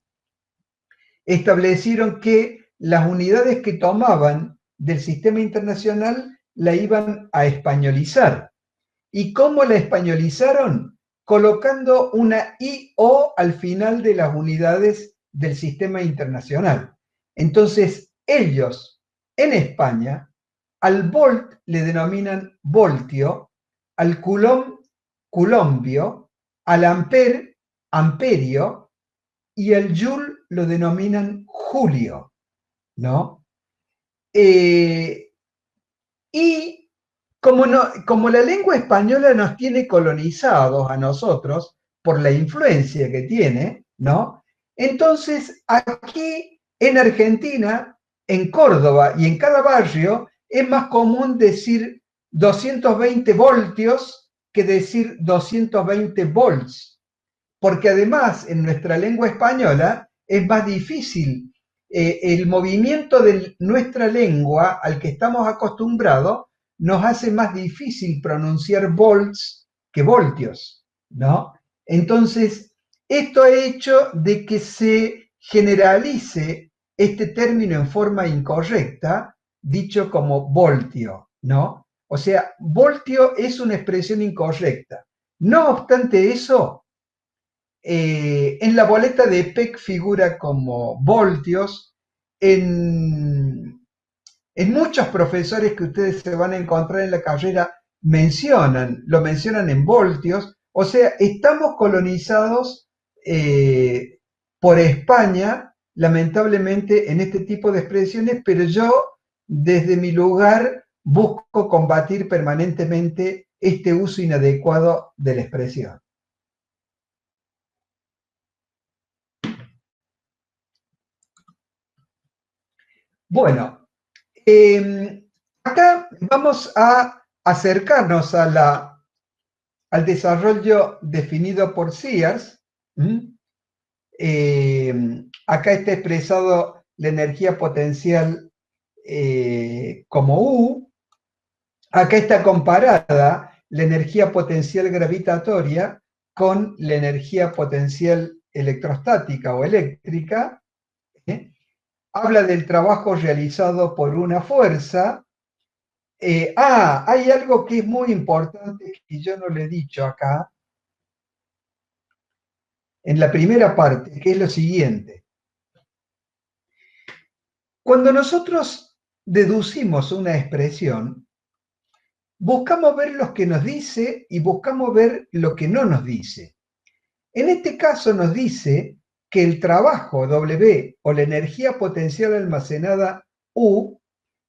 establecieron que las unidades que tomaban del sistema internacional la iban a españolizar. ¿Y cómo la españolizaron? Colocando una IO al final de las unidades del sistema internacional. Entonces, ellos en España, al volt le denominan voltio, al coulomb, coulombio, al ampere, amperio, y al joule lo denominan julio, ¿no? Y como la lengua española nos tiene colonizados a nosotros por la influencia que tiene, ¿no? Entonces, aquí en Argentina, en Córdoba y en cada barrio, es más común decir 220 voltios que decir 220 volts, porque además en nuestra lengua española es más difícil. El movimiento de nuestra lengua al que estamos acostumbrados nos hace más difícil pronunciar volts que voltios, ¿no? Entonces, esto ha hecho de que se generalice este término en forma incorrecta, dicho como voltio, ¿no? O sea, voltio es una expresión incorrecta. No obstante eso, en la boleta de PEC figura como voltios. En muchos profesores que ustedes se van a encontrar en la carrera lo mencionan en voltios. O sea, estamos colonizados por España, lamentablemente, en este tipo de expresiones, pero yo, desde mi lugar, busco combatir permanentemente este uso inadecuado de la expresión. Bueno, acá vamos a acercarnos al desarrollo definido por Sears. Acá está expresado la energía potencial como U. Acá está comparada la energía potencial gravitatoria con la energía potencial electrostática o eléctrica. ¿eh? Habla del trabajo realizado por una fuerza. Hay algo que es muy importante que yo no le he dicho acá, en la primera parte, que es lo siguiente. Cuando nosotros deducimos una expresión, buscamos ver lo que nos dice y buscamos ver lo que no nos dice. En este caso nos dice que el trabajo W o la energía potencial almacenada U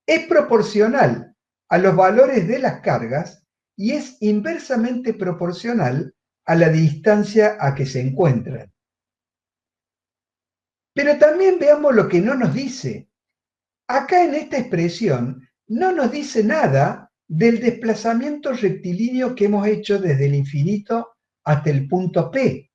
es proporcional a los valores de las cargas y es inversamente proporcional a la distancia a que se encuentran. Pero también veamos lo que no nos dice. Acá en esta expresión no nos dice nada del desplazamiento rectilíneo que hemos hecho desde el infinito hasta el punto P.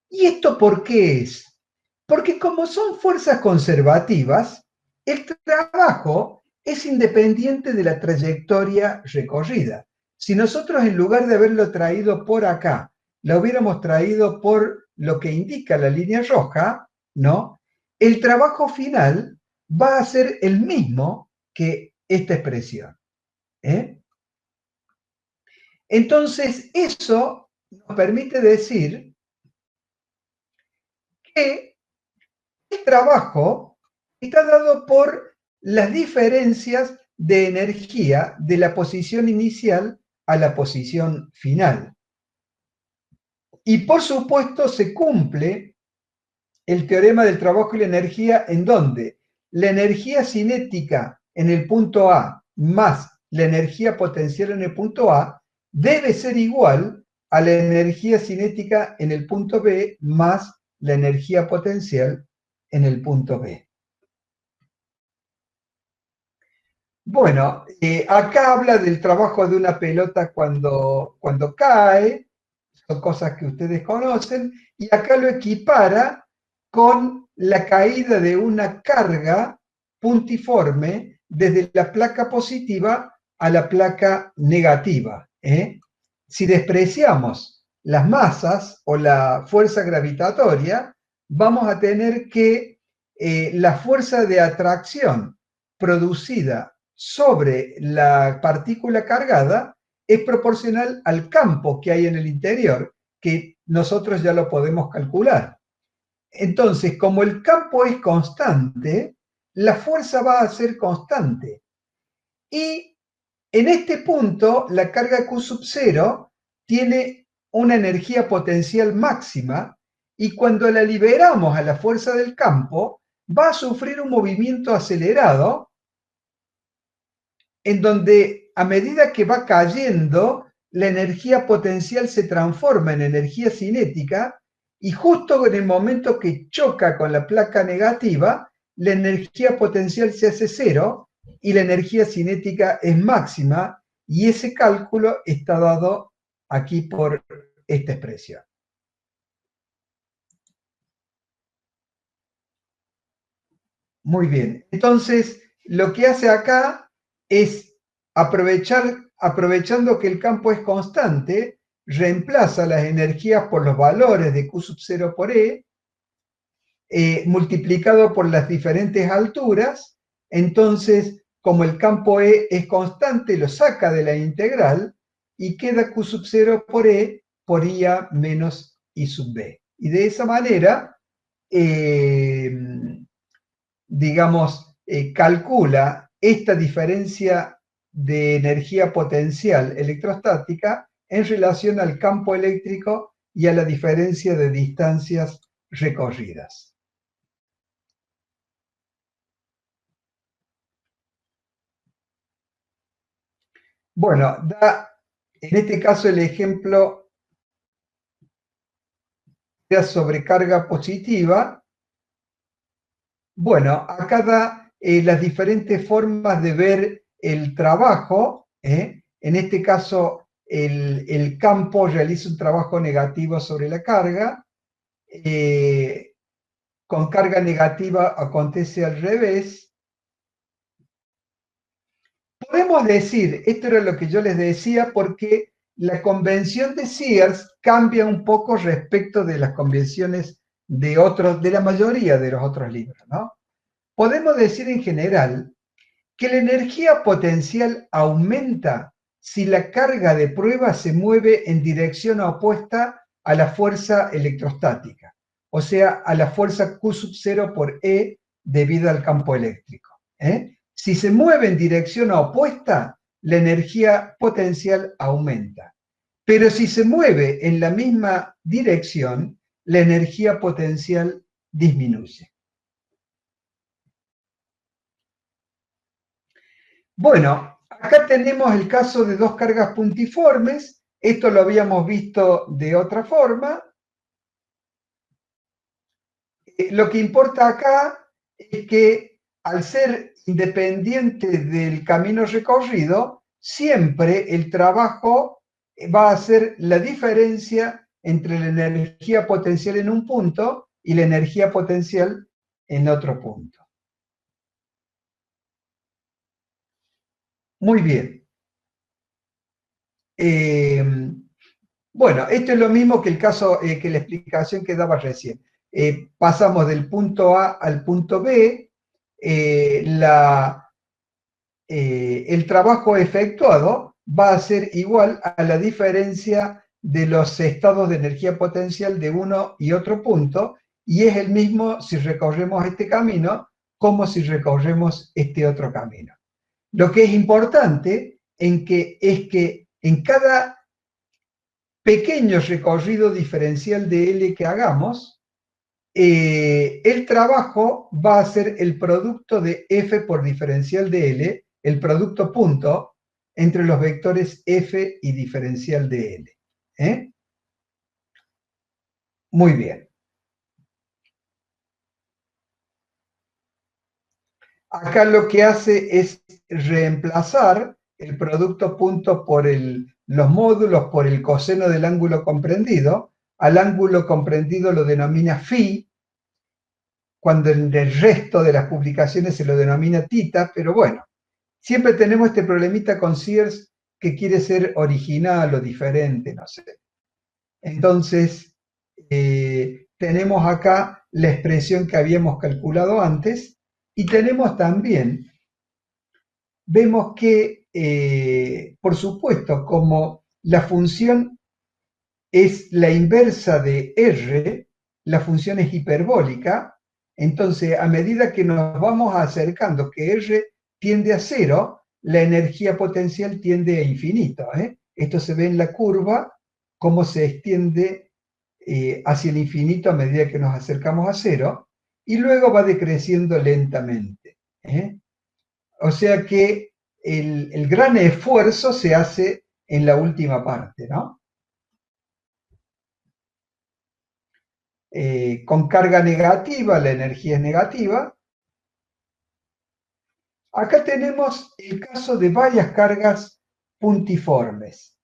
¿Y esto por qué es? Porque como son fuerzas conservativas, el trabajo es independiente de la trayectoria recorrida. Si nosotros en lugar de haberlo traído por acá, lo hubiéramos traído por lo que indica la línea roja, ¿no? El trabajo final va a ser el mismo que esta expresión. ¿eh? Entonces, eso nos permite decir que el trabajo está dado por las diferencias de energía de la posición inicial a la posición final. Y por supuesto se cumple el teorema del trabajo y la energía, en donde la energía cinética en el punto A más la energía potencial en el punto A debe ser igual a la energía cinética en el punto B más la energía potencial en el punto B. Bueno, acá habla del trabajo de una pelota cuando cae, son cosas que ustedes conocen, y acá lo equipara con la caída de una carga puntiforme desde la placa positiva a la placa negativa. Si despreciamos las masas o la fuerza gravitatoria, vamos a tener que la fuerza de atracción producida sobre la partícula cargada es proporcional al campo que hay en el interior, que nosotros ya lo podemos calcular. Entonces, como el campo es constante, la fuerza va a ser constante. Y en este punto, la carga Q sub 0 tiene una energía potencial máxima y cuando la liberamos a la fuerza del campo, va a sufrir un movimiento acelerado en donde a medida que va cayendo, la energía potencial se transforma en energía cinética y justo en el momento que choca con la placa negativa, la energía potencial se hace cero y la energía cinética es máxima, y ese cálculo está dado aquí por esta expresión. Muy bien, entonces lo que hace acá es aprovechando que el campo es constante, reemplaza las energías por los valores de Q sub 0 por E, multiplicado por las diferentes alturas. Entonces, como el campo E es constante, lo saca de la integral y queda Q sub 0 por E por IA menos I sub B. Y de esa manera, digamos, calcula esta diferencia de energía potencial electrostática en relación al campo eléctrico y a la diferencia de distancias recorridas. Bueno, da en este caso el ejemplo de sobrecarga positiva. Bueno, acá da las diferentes formas de ver el trabajo. En este caso, el campo realiza un trabajo negativo sobre la carga. Con carga negativa acontece al revés. Podemos decir, esto era lo que yo les decía, porque la convención de Sears cambia un poco respecto de las convenciones de la mayoría de los otros libros, ¿no? Podemos decir en general que la energía potencial aumenta si la carga de prueba se mueve en dirección opuesta a la fuerza electrostática, o sea, a la fuerza Q sub 0 por E debido al campo eléctrico. Si se mueve en dirección opuesta, la energía potencial aumenta. Pero si se mueve en la misma dirección, la energía potencial disminuye. Bueno, acá tenemos el caso de dos cargas puntiformes. Esto lo habíamos visto de otra forma. Lo que importa acá es que al ser independiente del camino recorrido, siempre el trabajo va a ser la diferencia entre la energía potencial en un punto y la energía potencial en otro punto. Muy bien. Bueno, esto es lo mismo que el caso, que la explicación que daba recién. Pasamos del punto A al punto B, el trabajo efectuado va a ser igual a la diferencia de los estados de energía potencial de uno y otro punto, y es el mismo si recorremos este camino como si recorremos este otro camino. Lo que es importante es que en cada pequeño recorrido diferencial de L que hagamos, el trabajo va a ser el producto de F por diferencial de L, el producto punto entre los vectores F y diferencial de L. Muy bien. Acá lo que hace es reemplazar el producto punto por los módulos por el coseno del ángulo comprendido. Al ángulo comprendido lo denomina phi, cuando en el resto de las publicaciones se lo denomina tita, pero bueno, siempre tenemos este problemita con Sears que quiere ser original o diferente, no sé. Entonces, tenemos acá la expresión que habíamos calculado antes y tenemos también, vemos que, por supuesto, como la función es la inversa de R, la función es hiperbólica, entonces a medida que nos vamos acercando, que R tiende a cero, la energía potencial tiende a infinito. Esto se ve en la curva, cómo se extiende hacia el infinito a medida que nos acercamos a cero, y luego va decreciendo lentamente. O sea que el gran esfuerzo se hace en la última parte, ¿no? Con carga negativa, la energía es negativa. Acá tenemos el caso de varias cargas puntiformes.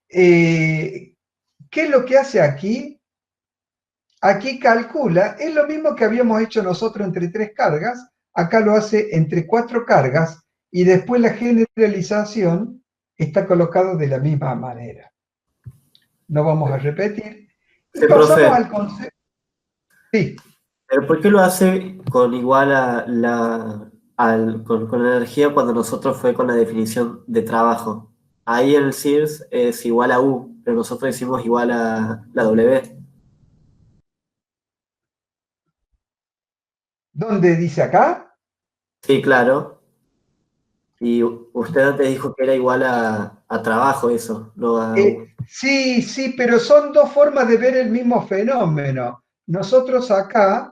¿Qué es lo que hace aquí? Aquí calcula, es lo mismo que habíamos hecho nosotros entre 3 cargas, acá lo hace entre 4 cargas y después la generalización está colocado de la misma manera. No vamos a repetir. Y Sí, pasamos profe. al concepto. Sí. ¿Pero por qué lo hace con igual con la energía cuando nosotros fue con la definición de trabajo? Ahí en el Sears es igual a U, pero nosotros hicimos igual a la W. ¿Dónde dice acá? Sí, claro. Y usted antes dijo que era igual a trabajo eso, no a U. Sí, sí, pero son dos formas de ver el mismo fenómeno. Nosotros acá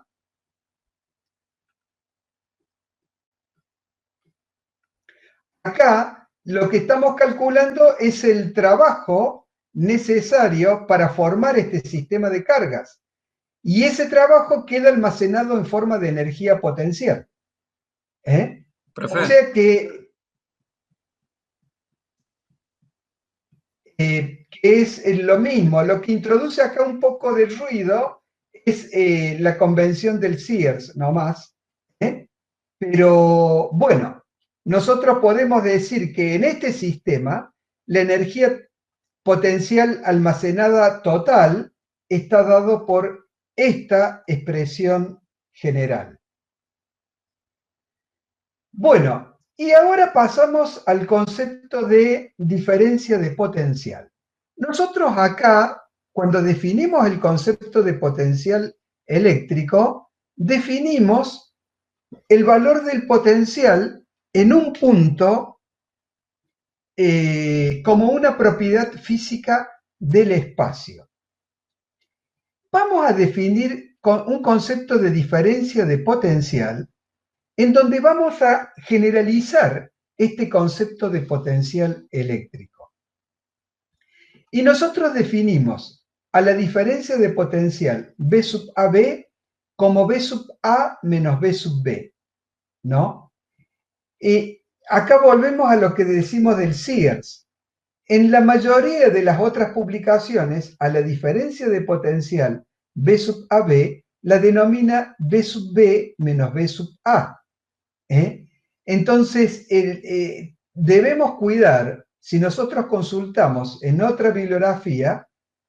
lo que estamos calculando es el trabajo necesario para formar este sistema de cargas. Y ese trabajo queda almacenado en forma de energía potencial. O sea que es lo mismo. Lo que introduce acá un poco de ruido es la convención del Sears, no más. Pero bueno, nosotros podemos decir que en este sistema la energía potencial almacenada total está dado por esta expresión general. Bueno, y ahora pasamos al concepto de diferencia de potencial. Nosotros acá, cuando definimos el concepto de potencial eléctrico, definimos el valor del potencial en un punto como una propiedad física del espacio. Vamos a definir un concepto de diferencia de potencial en donde vamos a generalizar este concepto de potencial eléctrico. Y nosotros definimos a la diferencia de potencial B sub AB como B sub A menos B sub B, ¿no? Y acá volvemos a lo que decimos del Sears. En la mayoría de las otras publicaciones, a la diferencia de potencial B sub AB, la denomina B sub B menos B sub A. Entonces, debemos cuidar, si nosotros consultamos en otra bibliografía,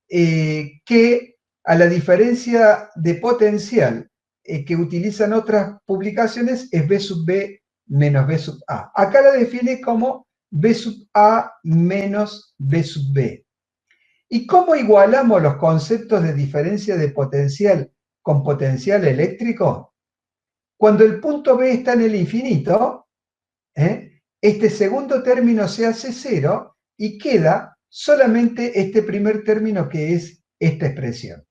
que a la diferencia de potencial que utilizan otras publicaciones es B sub B menos B sub A. Acá la define como B sub A menos B sub B. ¿Y cómo igualamos los conceptos de diferencia de potencial con potencial eléctrico? Cuando el punto B está en el infinito, este segundo término se hace cero y queda solamente este primer término que es esta expresión.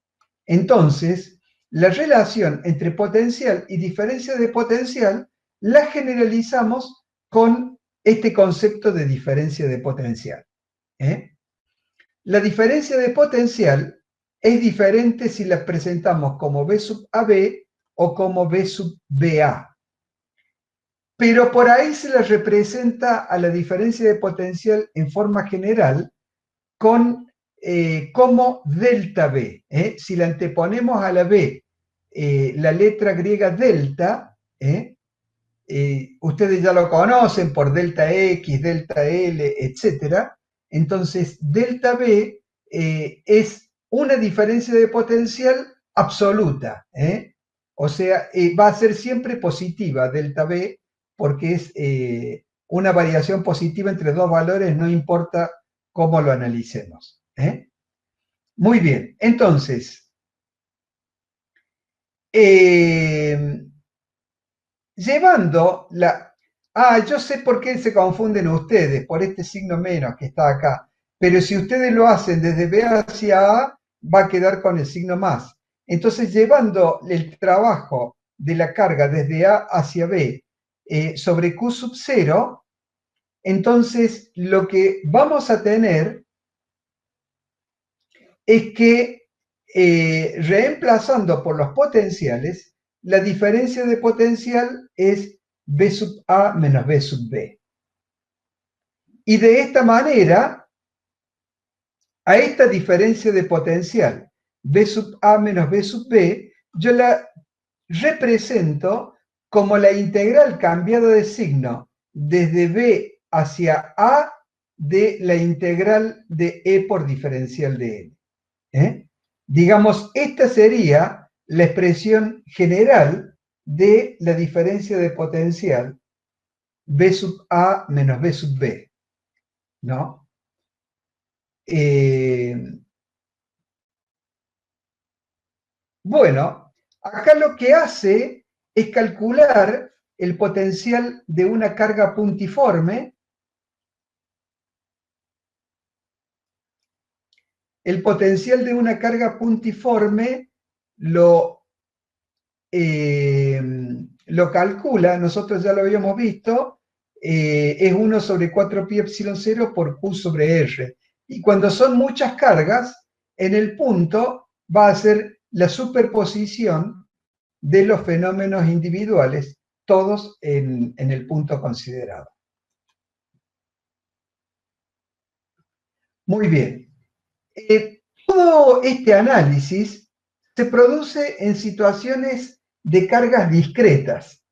Entonces, la relación entre potencial y diferencia de potencial la generalizamos con este concepto de diferencia de potencial. La diferencia de potencial es diferente si la presentamos como B sub AB o como B sub BA. Pero por ahí se la representa a la diferencia de potencial en forma general con como delta B. Si la anteponemos a la B, la letra griega delta, ustedes ya lo conocen por delta X, delta L, etc. Entonces, delta B es una diferencia de potencial absoluta. O sea, va a ser siempre positiva delta B porque es una variación positiva entre dos valores, no importa cómo lo analicemos. Muy bien, entonces, llevando la... yo sé por qué se confunden ustedes, por este signo menos que está acá, pero si ustedes lo hacen desde B hacia A, va a quedar con el signo más. Entonces, llevando el trabajo de la carga desde A hacia B sobre Q sub 0, entonces lo que vamos a tener es que reemplazando por los potenciales, la diferencia de potencial es B sub A menos B sub B. Y de esta manera, a esta diferencia de potencial, B sub A menos B sub B, yo la represento como la integral cambiada de signo desde B hacia A de la integral de E por diferencial de N. Digamos, esta sería la expresión general de la diferencia de potencial B sub A menos B sub B, ¿no? Bueno, acá lo que hace es calcular el potencial de una carga puntiforme. El potencial de una carga puntiforme lo calcula, nosotros ya lo habíamos visto, es 1 sobre 4 pi epsilon 0 por Q sobre R. Y cuando son muchas cargas, en el punto va a ser la superposición de los fenómenos individuales, todos en el punto considerado. Muy bien. Todo este análisis se produce en situaciones de cargas discretas.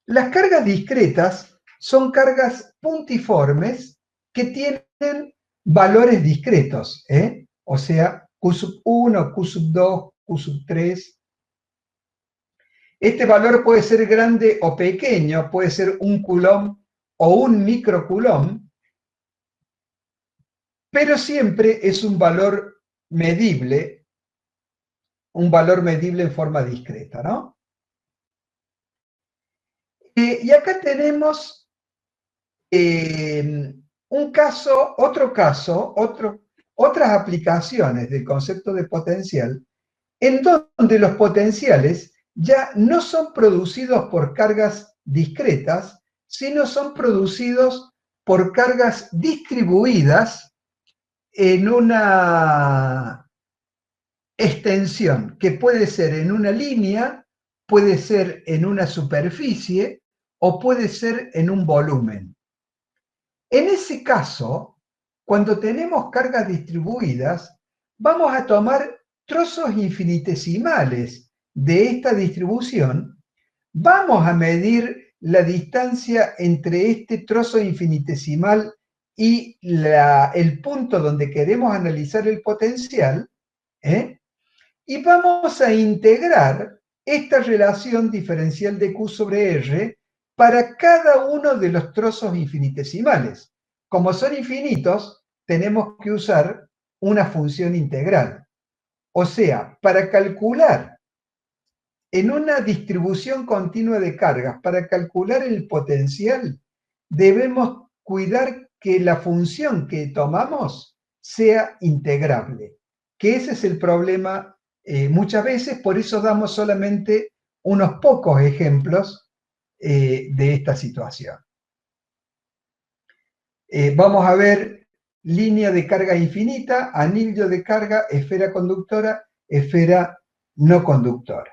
Las cargas discretas son cargas puntiformes que tienen valores discretos, o sea, Q sub 1, Q sub 2, Q sub 3. Este valor puede ser grande o pequeño, puede ser 1 coulomb o 1 microcoulomb, pero siempre es un valor medible en forma discreta, ¿no? Y acá tenemos otras aplicaciones del concepto de potencial, en donde los potenciales ya no son producidos por cargas discretas, sino son producidos por cargas distribuidas en una extensión, que puede ser en una línea, puede ser en una superficie o puede ser en un volumen. En ese caso, cuando tenemos cargas distribuidas, vamos a tomar trozos infinitesimales de esta distribución, vamos a medir la distancia entre este trozo infinitesimal y el punto donde queremos analizar el potencial, y vamos a integrar esta relación diferencial de Q sobre R para cada uno de los trozos infinitesimales. Como son infinitos, tenemos que usar una función integral. O sea, para calcular en una distribución continua de cargas, para calcular el potencial, debemos cuidar que la función que tomamos sea integrable, que ese es el problema muchas veces, por eso damos solamente unos pocos ejemplos de esta situación. Vamos a ver línea de carga infinita, anillo de carga, esfera conductora, esfera no conductora.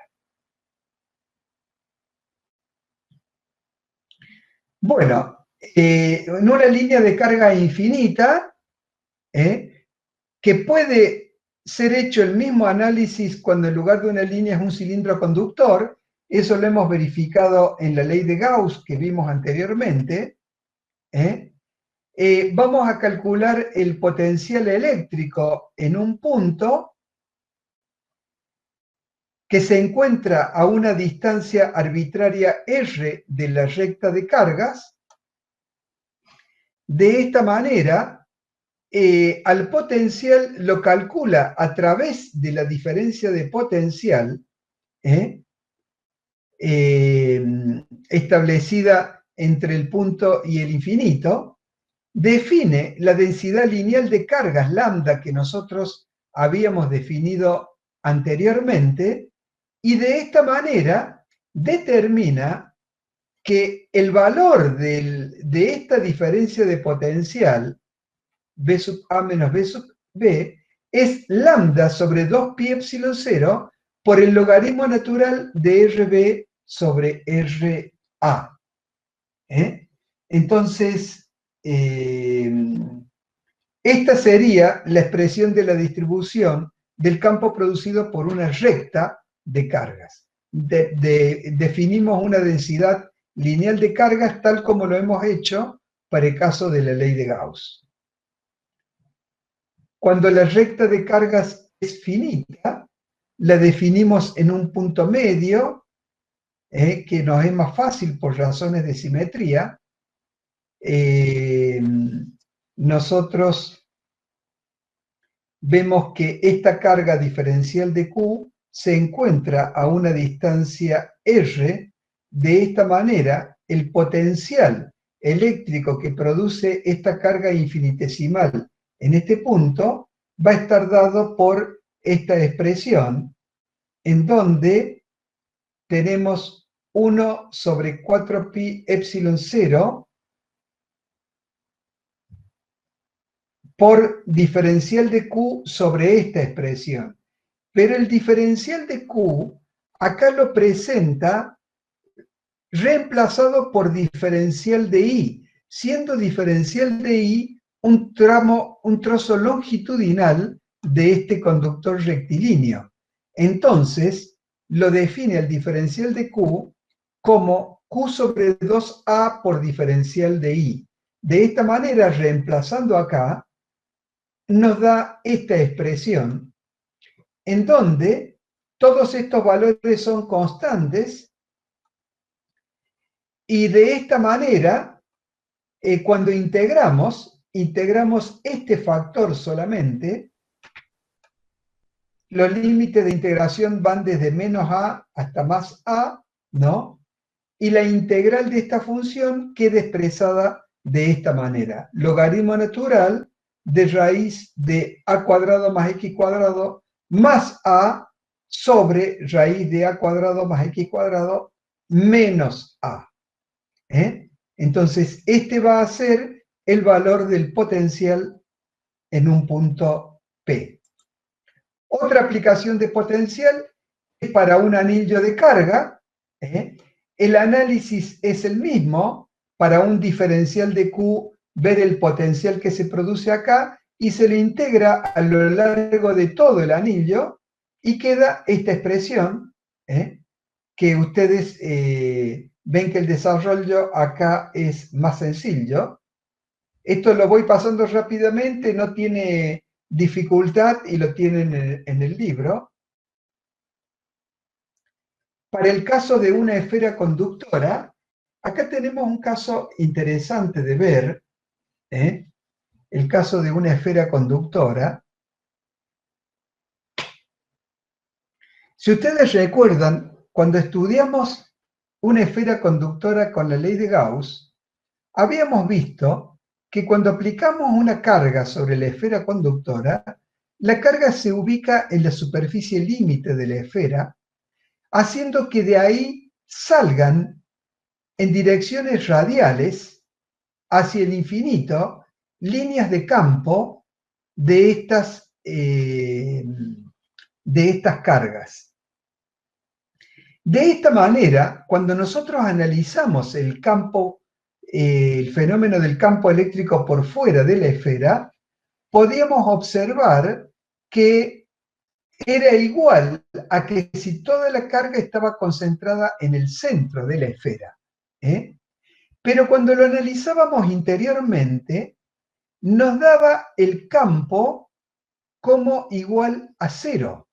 Bueno, en una línea de carga infinita, que puede ser hecho el mismo análisis cuando en lugar de una línea es un cilindro conductor, eso lo hemos verificado en la ley de Gauss que vimos anteriormente, vamos a calcular el potencial eléctrico en un punto que se encuentra a una distancia arbitraria r de la recta de cargas. De esta manera, al potencial lo calcula a través de la diferencia de potencial establecida entre el punto y el infinito, define la densidad lineal de cargas lambda que nosotros habíamos definido anteriormente, y de esta manera determina que el valor de esta diferencia de potencial, B sub A menos B sub B, es lambda sobre 2pi epsilon 0 por el logaritmo natural de RB sobre RA. Entonces, esta sería la expresión de la distribución del campo producido por una recta de cargas. Definimos una densidad lineal de cargas tal como lo hemos hecho para el caso de la ley de Gauss. Cuando la recta de cargas es finita, la definimos en un punto medio, que nos es más fácil por razones de simetría. Nosotros vemos que esta carga diferencial de Q se encuentra a una distancia R. De esta manera, el potencial eléctrico que produce esta carga infinitesimal en este punto va a estar dado por esta expresión, en donde tenemos 1 sobre 4pi epsilon 0 por diferencial de Q sobre esta expresión. Pero el diferencial de Q acá lo presenta reemplazado por diferencial de I, siendo diferencial de I un trozo longitudinal de este conductor rectilíneo. Entonces, lo define el diferencial de Q como Q sobre 2A por diferencial de I. De esta manera, reemplazando acá, nos da esta expresión, en donde todos estos valores son constantes, y de esta manera, cuando integramos este factor solamente, los límites de integración van desde menos a hasta más a, ¿no? Y la integral de esta función queda expresada de esta manera: logaritmo natural de raíz de a cuadrado más x cuadrado más a sobre raíz de a cuadrado más x cuadrado menos a. Entonces, este va a ser el valor del potencial en un punto P. Otra aplicación de potencial es para un anillo de carga. El análisis es el mismo. Para un diferencial de Q, ver el potencial que se produce acá y se le integra a lo largo de todo el anillo y queda esta expresión, que ustedes ven que el desarrollo acá es más sencillo. Esto lo voy pasando rápidamente, no tiene dificultad y lo tienen en el libro. Para el caso de una esfera conductora, acá tenemos un caso interesante de ver, el caso de una esfera conductora. Si ustedes recuerdan, cuando estudiamos una esfera conductora con la ley de Gauss, habíamos visto que cuando aplicamos una carga sobre la esfera conductora, la carga se ubica en la superficie límite de la esfera, haciendo que de ahí salgan en direcciones radiales hacia el infinito líneas de campo de estas cargas. De esta manera, cuando nosotros analizamos el fenómeno del campo eléctrico por fuera de la esfera, podíamos observar que era igual a que si toda la carga estaba concentrada en el centro de la esfera. Pero cuando lo analizábamos interiormente, nos daba el campo como igual a 0.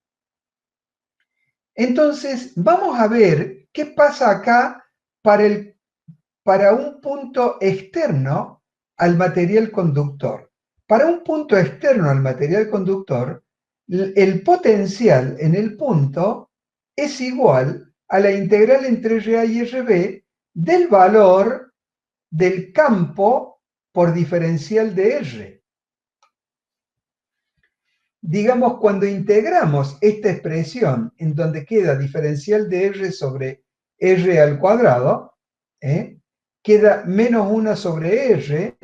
Entonces, vamos a ver qué pasa acá para un punto externo al material conductor. Para un punto externo al material conductor, el potencial en el punto es igual a la integral entre RA y RB del valor del campo por diferencial de R. Digamos, cuando integramos esta expresión en donde queda diferencial de R sobre R al cuadrado, queda menos 1 sobre R.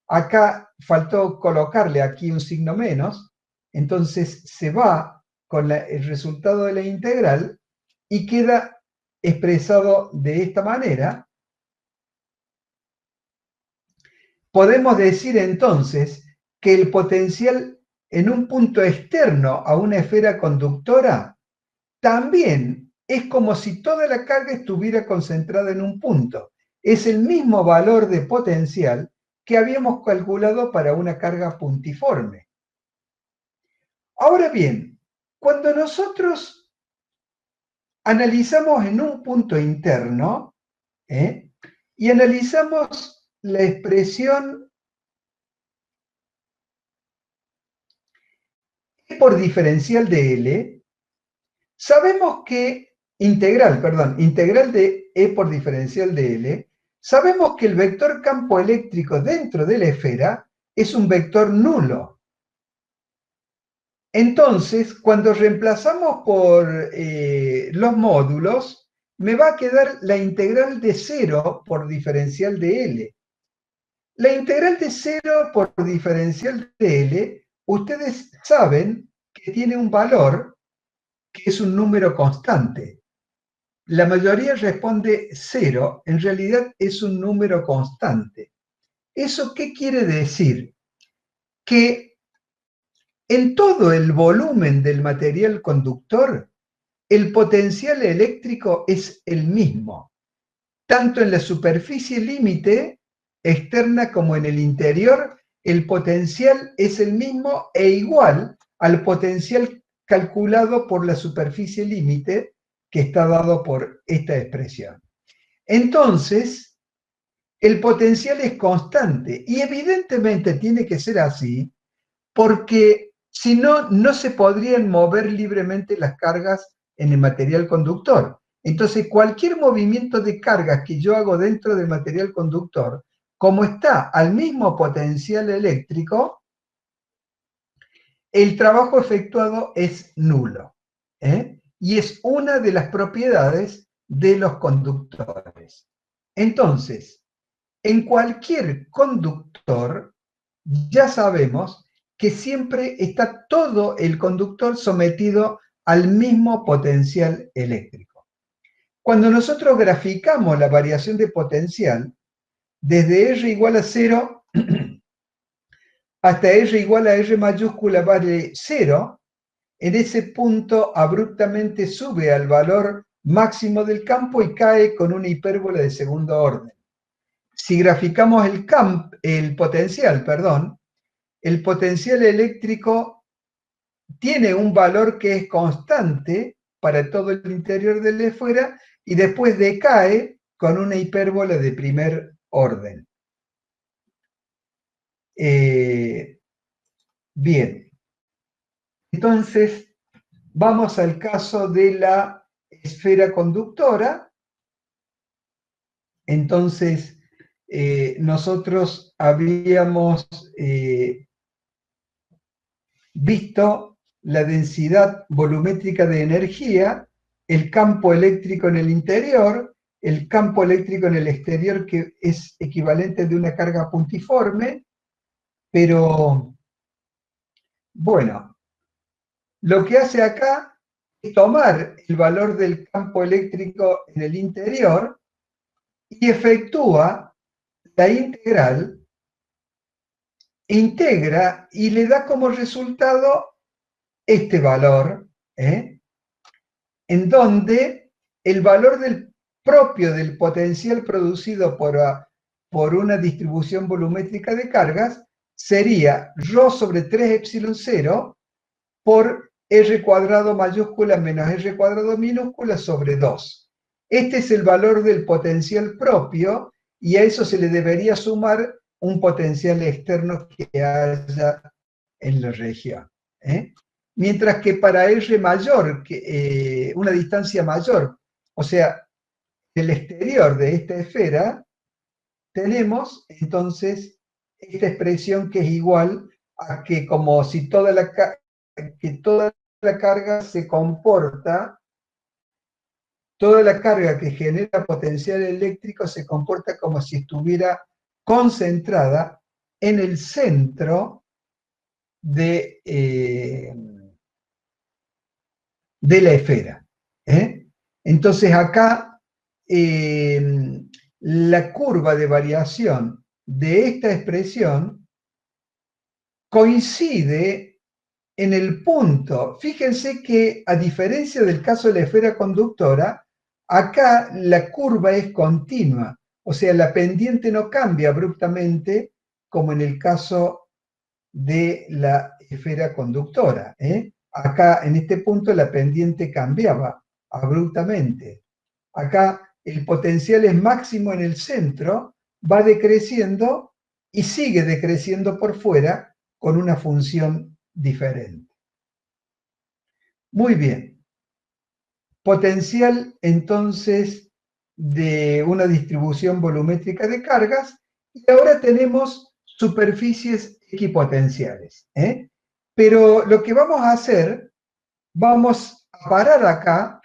Acá faltó colocarle aquí un signo menos, entonces se va con el resultado de la integral y queda expresado de esta manera. Podemos decir entonces que el potencial en un punto externo a una esfera conductora también es como si toda la carga estuviera concentrada en un punto. Es el mismo valor de potencial que habíamos calculado para una carga puntiforme. Ahora bien, cuando nosotros analizamos en un punto interno y analizamos la expresión E por diferencial de L, sabemos que integral de E por diferencial de L, sabemos que el vector campo eléctrico dentro de la esfera es un vector nulo. Entonces, cuando reemplazamos por los módulos, me va a quedar la integral de 0 por diferencial de L. La integral de 0 por diferencial de L, ustedes saben que tiene un valor que es un número constante. La mayoría responde 0, en realidad es un número constante. ¿Eso qué quiere decir? Que en todo el volumen del material conductor, el potencial eléctrico es el mismo, tanto en la superficie límite externa como en el interior, el potencial es el mismo e igual al potencial calculado por la superficie límite que está dado por esta expresión. Entonces, el potencial es constante y evidentemente tiene que ser así porque si no, no se podrían mover libremente las cargas en el material conductor. Entonces, cualquier movimiento de cargas que yo hago dentro del material conductor, como está al mismo potencial eléctrico, el trabajo efectuado es nulo. Y es una de las propiedades de los conductores. Entonces, en cualquier conductor, ya sabemos que siempre está todo el conductor sometido al mismo potencial eléctrico. Cuando nosotros graficamos la variación de potencial, desde R igual a 0 hasta R igual a R mayúscula vale 0, en ese punto abruptamente sube al valor máximo del campo y cae con una hipérbola de segundo orden. Si graficamos el potencial eléctrico tiene un valor que es constante para todo el interior de la esfera y después decae con una hipérbola de primer orden. Bien, entonces vamos al caso de la esfera conductora. Entonces, nosotros habíamos visto la densidad volumétrica de energía, el campo eléctrico en el interior, el campo eléctrico en el exterior, que es equivalente de una carga puntiforme, pero bueno, lo que hace acá es tomar el valor del campo eléctrico en el interior y efectúa la integral, integra y le da como resultado este valor, en donde el valor propio del potencial producido por una distribución volumétrica de cargas sería ρ sobre 3 epsilon 0 por r cuadrado mayúscula menos r cuadrado minúscula sobre 2. Este es el valor del potencial propio y a eso se le debería sumar un potencial externo que haya en la región. Mientras que para R mayor, una distancia mayor, o sea, el exterior de esta esfera, tenemos entonces esta expresión que es igual a que como si toda la carga se comporta, toda la carga que genera potencial eléctrico se comporta como si estuviera concentrada en el centro de la esfera. Entonces acá la curva de variación de esta expresión coincide en el punto. Fíjense que a diferencia del caso de la esfera conductora, acá la curva es continua, o sea, la pendiente no cambia abruptamente como en el caso de la esfera conductora. Acá, en este punto, la pendiente cambiaba abruptamente. Acá el potencial es máximo en el centro, va decreciendo y sigue decreciendo por fuera con una función diferente. Muy bien. Potencial, entonces, de una distribución volumétrica de cargas. Y ahora tenemos superficies equipotenciales. Pero lo que vamos a hacer, vamos a parar acá,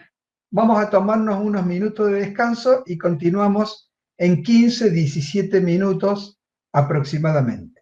vamos a tomarnos unos minutos de descanso y continuamos en 15, 17 minutos aproximadamente.